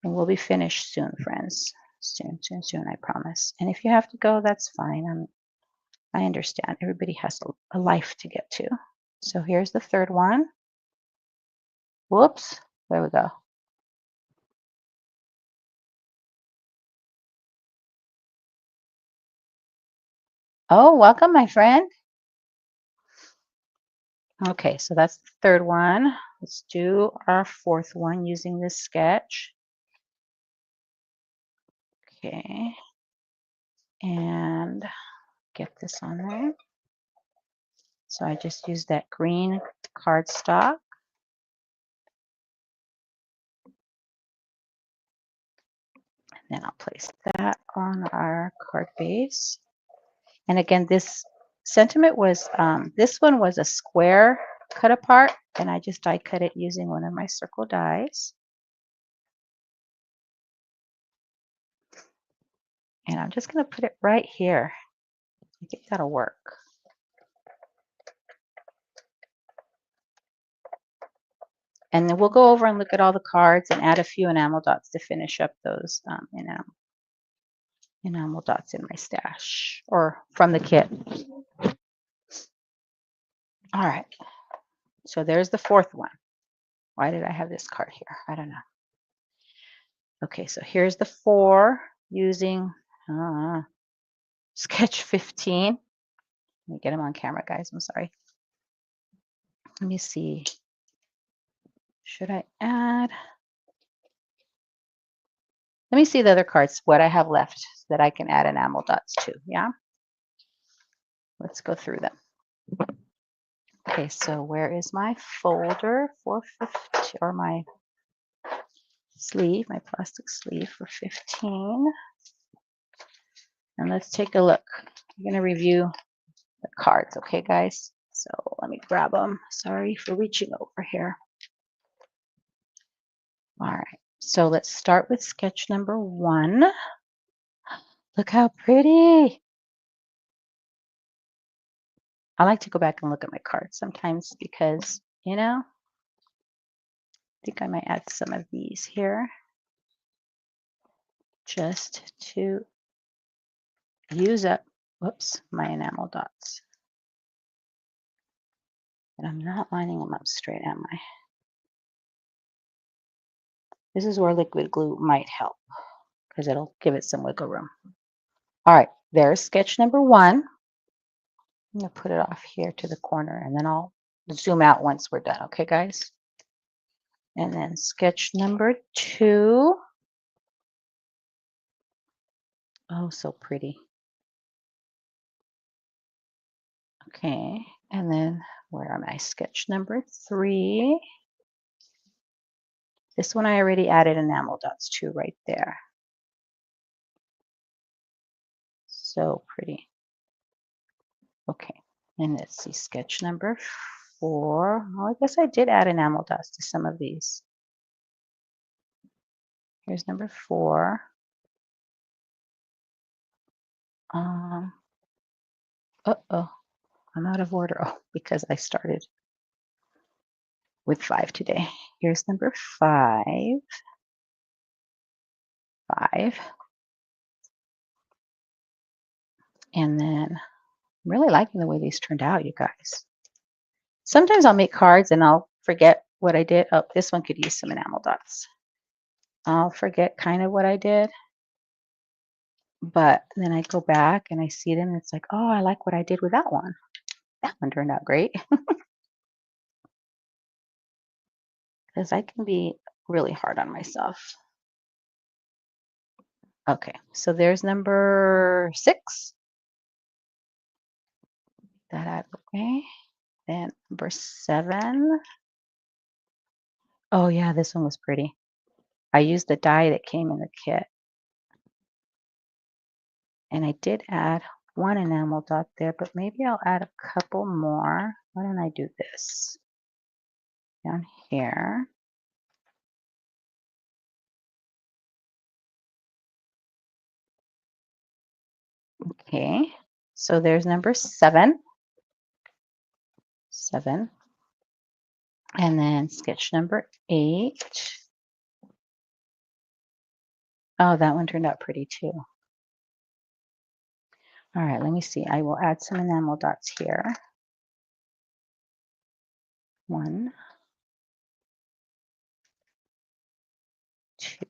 And we'll be finished soon, friends. Soon, soon, soon, I promise. And if you have to go, that's fine. I understand. Everybody has a life to get to. So here's the third one. Whoops. There we go. Oh, welcome, my friend. Okay, so that's the third one. Let's do our fourth one using this sketch. Okay. And get this on there. So I just used that green cardstock. And then I'll place that on our card base. And again, this sentiment was, this one was a square cut apart, and I just die cut it using one of my circle dies. And I'm just going to put it right here. I think that'll work. And then we'll go over and look at all the cards and add a few enamel dots to finish up those enamel dots in my stash or from the kit. All right. So there's the fourth one. Why did I have this card here? I don't know. Okay, so here's the 4 using sketch 15. Let me get them on camera, guys. I'm sorry. Let me see. Should I add? Let me see the other cards, what I have left that I can add enamel dots to. Yeah. Let's go through them. Okay, so where is my folder for 15, or my sleeve, my plastic sleeve for 15? And let's take a look. I'm going to review the cards, okay, guys? So let me grab them. Sorry for reaching over here. All right, so let's start with sketch number 1. Look how pretty. I like to go back and look at my cards sometimes because, you know, I think I might add some of these here just to use up, whoops, my enamel dots. But I'm not lining them up straight, am I? This is where liquid glue might help because it'll give it some wiggle room. All right, there's sketch number 1. I'm going to put it off here to the corner and then I'll zoom out once we're done. Okay, guys? And then sketch number 2. Oh, so pretty. Okay, and then where am I? Sketch number 3. This one I already added enamel dots to right there. So pretty. Okay, and let's see, sketch number 4. Well, I guess I did add enamel dots to some of these. Here's number 4. Uh-oh, I'm out of order. Oh, because I started with 5 today. Here's number 5. 5. And then I'm really liking the way these turned out, you guys. Sometimes I'll make cards and I'll forget what I did. Oh, this one could use some enamel dots. I'll forget kind of what I did. But then I go back and I see them and it's like, oh, I like what I did with that one. That one turned out great. Because I can be really hard on myself. Okay, so there's number 6. That out of the way. Then number 7. Oh yeah, this one was pretty. I used the die that came in the kit. And I did add one enamel dot there, but maybe I'll add a couple more. Why don't I do this? Down here. Okay, so there's number 7. 7. And then sketch number 8. Oh, that one turned out pretty too. All right, let me see. I will add some enamel dots here. 1, 2,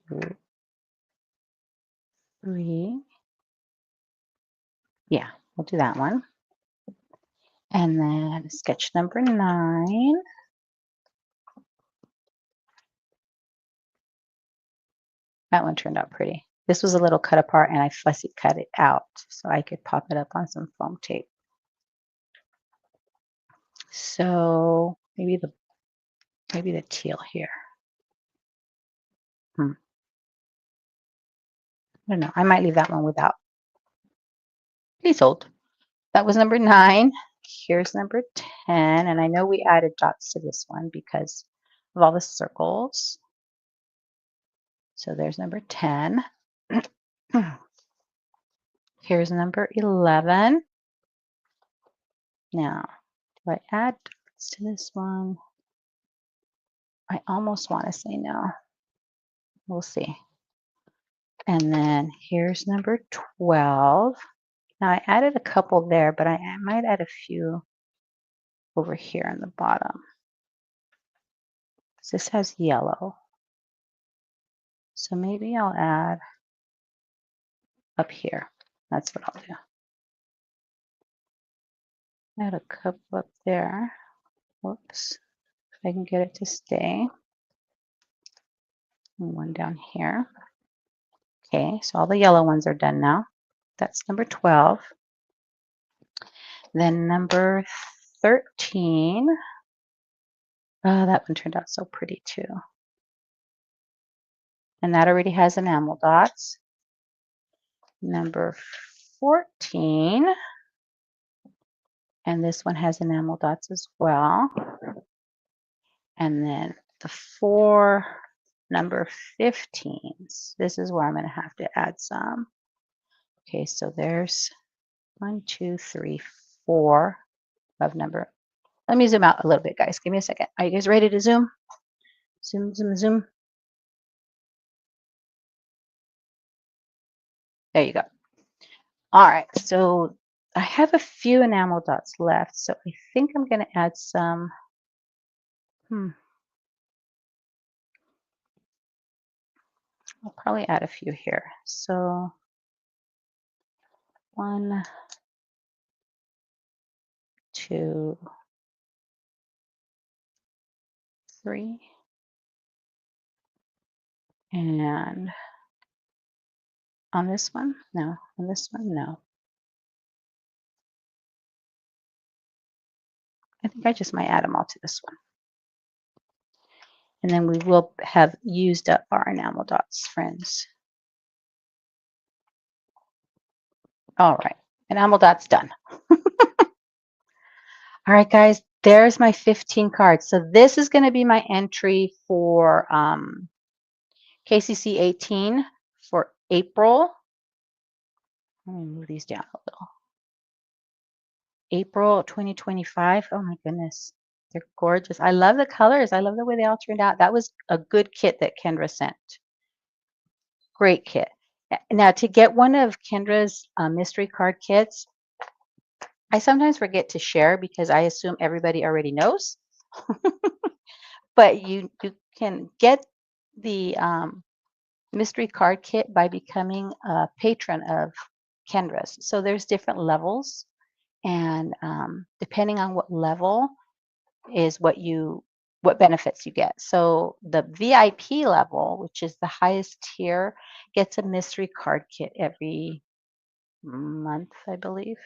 3. Yeah, we'll do that one. And then sketch number 9. That one turned out pretty. This was a little cut apart and I fussy cut it out so I could pop it up on some foam tape. So maybe the teal here. I don't know. I might leave that one without. Please hold. That was number 9. Here's number 10. And I know we added dots to this one because of all the circles. So there's number 10. Here's number 11. Now, do I add dots to this one? I almost want to say no. We'll see. And then here's number 12. Now I added a couple there, but I might add a few over here on the bottom. This has yellow. So maybe I'll add up here. That's what I'll do. Add a couple up there. Whoops. If I can get it to stay. And one down here. Okay, so all the yellow ones are done now. That's number 12. Then number 13. Oh, that one turned out so pretty too. And that already has enamel dots. Number 14. And this one has enamel dots as well. And then the 4 number 15s. This is where I'm going to have to add some. Okay, so there's 1, 2, 3, 4 of number. Let me zoom out a little bit, guys. Give me a second. Are you guys ready to zoom? Zoom, zoom, zoom. There you go. All right, so I have a few enamel dots left, so I think I'm going to add some. I'll probably add a few here. So 1, 2, 3, and on this one, no. On this one, no. I think I just might add them all to this one. And then we will have used up our enamel dots, friends. All right, enamel dots done. All right, guys, there's my 15 cards. So this is going to be my entry for KCC 18 for April. Let me move these down a little. April 2025. Oh my goodness. They're gorgeous. I love the colors. I love the way they all turned out. That was a good kit that Kendra sent. Great kit. Now, to get one of Kendra's mystery card kits, I sometimes forget to share because I assume everybody already knows. But you can get the mystery card kit by becoming a patron of Kendra's. So there's different levels, and depending on what level is what benefits you get. So the VIP level, which is the highest tier, gets a mystery card kit every month, I believe.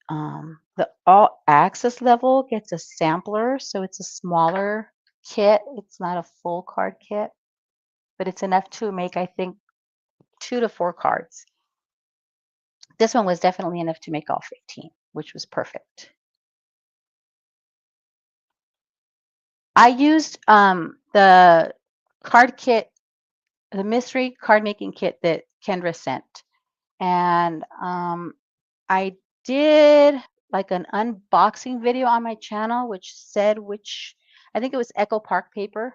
The all access level gets a sampler, so it's a smaller kit. It's not a full card kit, but it's enough to make, I think, 2 to 4 cards. This one was definitely enough to make all 15, which was perfect. I used the card kit, the mystery card making kit that Kendra sent. And I did like an unboxing video on my channel, which said I think it was Echo Park paper.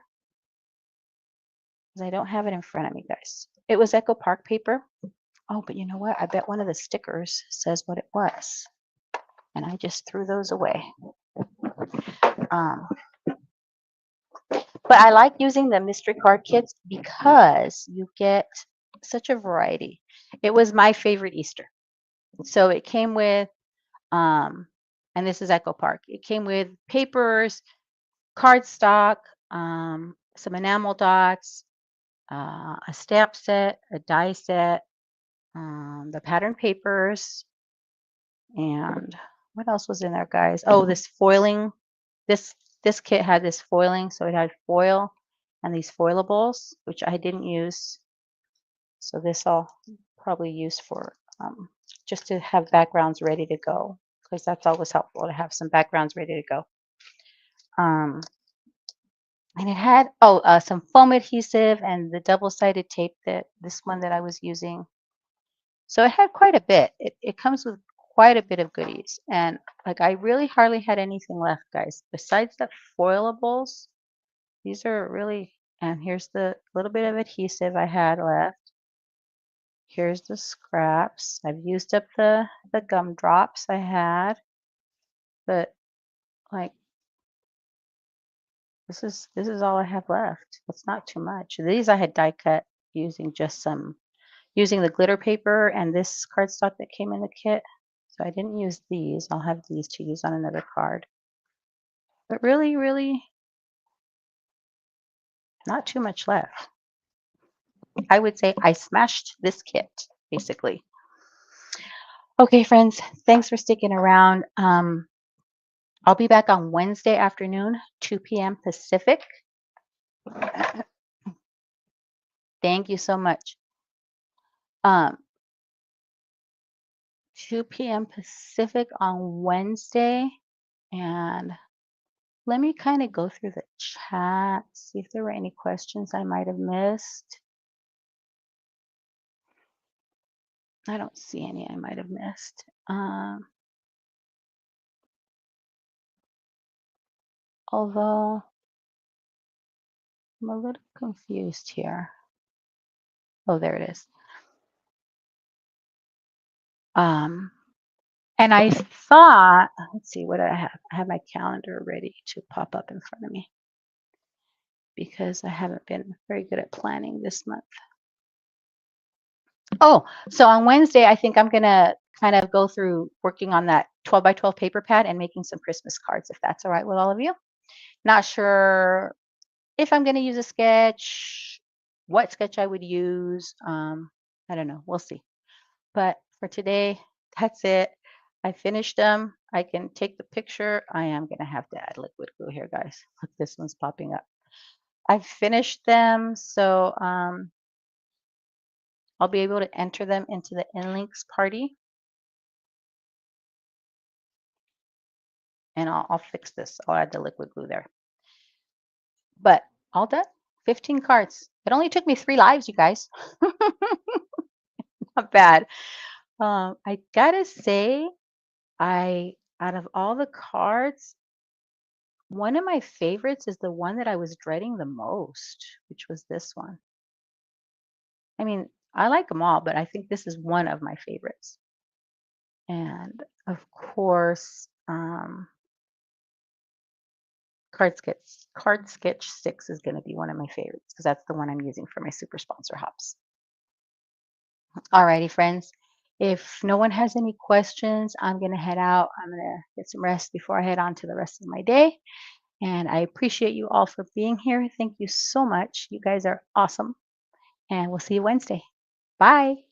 Because I don't have it in front of me, guys. It was Echo Park paper. Oh, but you know what? I bet one of the stickers says what it was, and I just threw those away. Um, but I like using the mystery card kits because you get such a variety. It was my favorite Easter. So it came with, um, and this is Echo Park. It came with papers, cardstock, some enamel dots, a stamp set, a die set, the pattern papers, and what else was in there, guys? Oh, this foiling. This this kit had this foiling, so it had foil and these foilables, which I didn't use. So this I'll probably use for just to have backgrounds ready to go, because that's always helpful to have some backgrounds ready to go. Um, and it had some foam adhesive and the double-sided tape, that this one that I was using. So it had quite a bit. It comes with quite a bit of goodies. And like I really hardly had anything left, guys. Besides the foilables, these are really, and here's the little bit of adhesive I had left. Here's the scraps. I've used up the gumdrops I had, but like this is all I have left. It's not too much. These I had die cut using just some using the glitter paper and this cardstock that came in the kit. So I didn't use these. I'll have these to use on another card. But really, really not too much left. I would say I smashed this kit, basically. Okay, friends, thanks for sticking around. I'll be back on Wednesday afternoon, 2 p.m. Pacific. Thank you so much. 2 p.m. Pacific on Wednesday. And let me kind of go through the chat, see if there were any questions I might have missed. I don't see any I might have missed. Although I'm a little confused here. Oh, there it is. And I thought, let's see, what do I have? I have my calendar ready to pop up in front of me because I haven't been very good at planning this month. Oh, so on Wednesday, I think I'm going to kind of go through working on that 12 by 12 paper pad and making some Christmas cards, if that's all right with all of you. Not sure if I'm going to use a sketch, what sketch I would use. I don't know. We'll see. But for today, that's it. I finished them. I can take the picture. I am going to have to add liquid glue here, guys. Look, this one's popping up. I finished them, so I'll be able to enter them into the InLinks party. And I'll fix this. I'll add the liquid glue there. But all done. 15 cards. It only took me 3 lives, you guys. Not bad. I gotta say, out of all the cards, one of my favorites is the one that I was dreading the most, which was this one. I mean, I like them all, but I think this is one of my favorites. And of course, Card Sketch 6 is going to be one of my favorites because that's the one I'm using for my super sponsor hops. Alrighty, friends. If no one has any questions, I'm going to head out. I'm going to get some rest before I head on to the rest of my day. And I appreciate you all for being here. Thank you so much. You guys are awesome. And we'll see you Wednesday. Bye.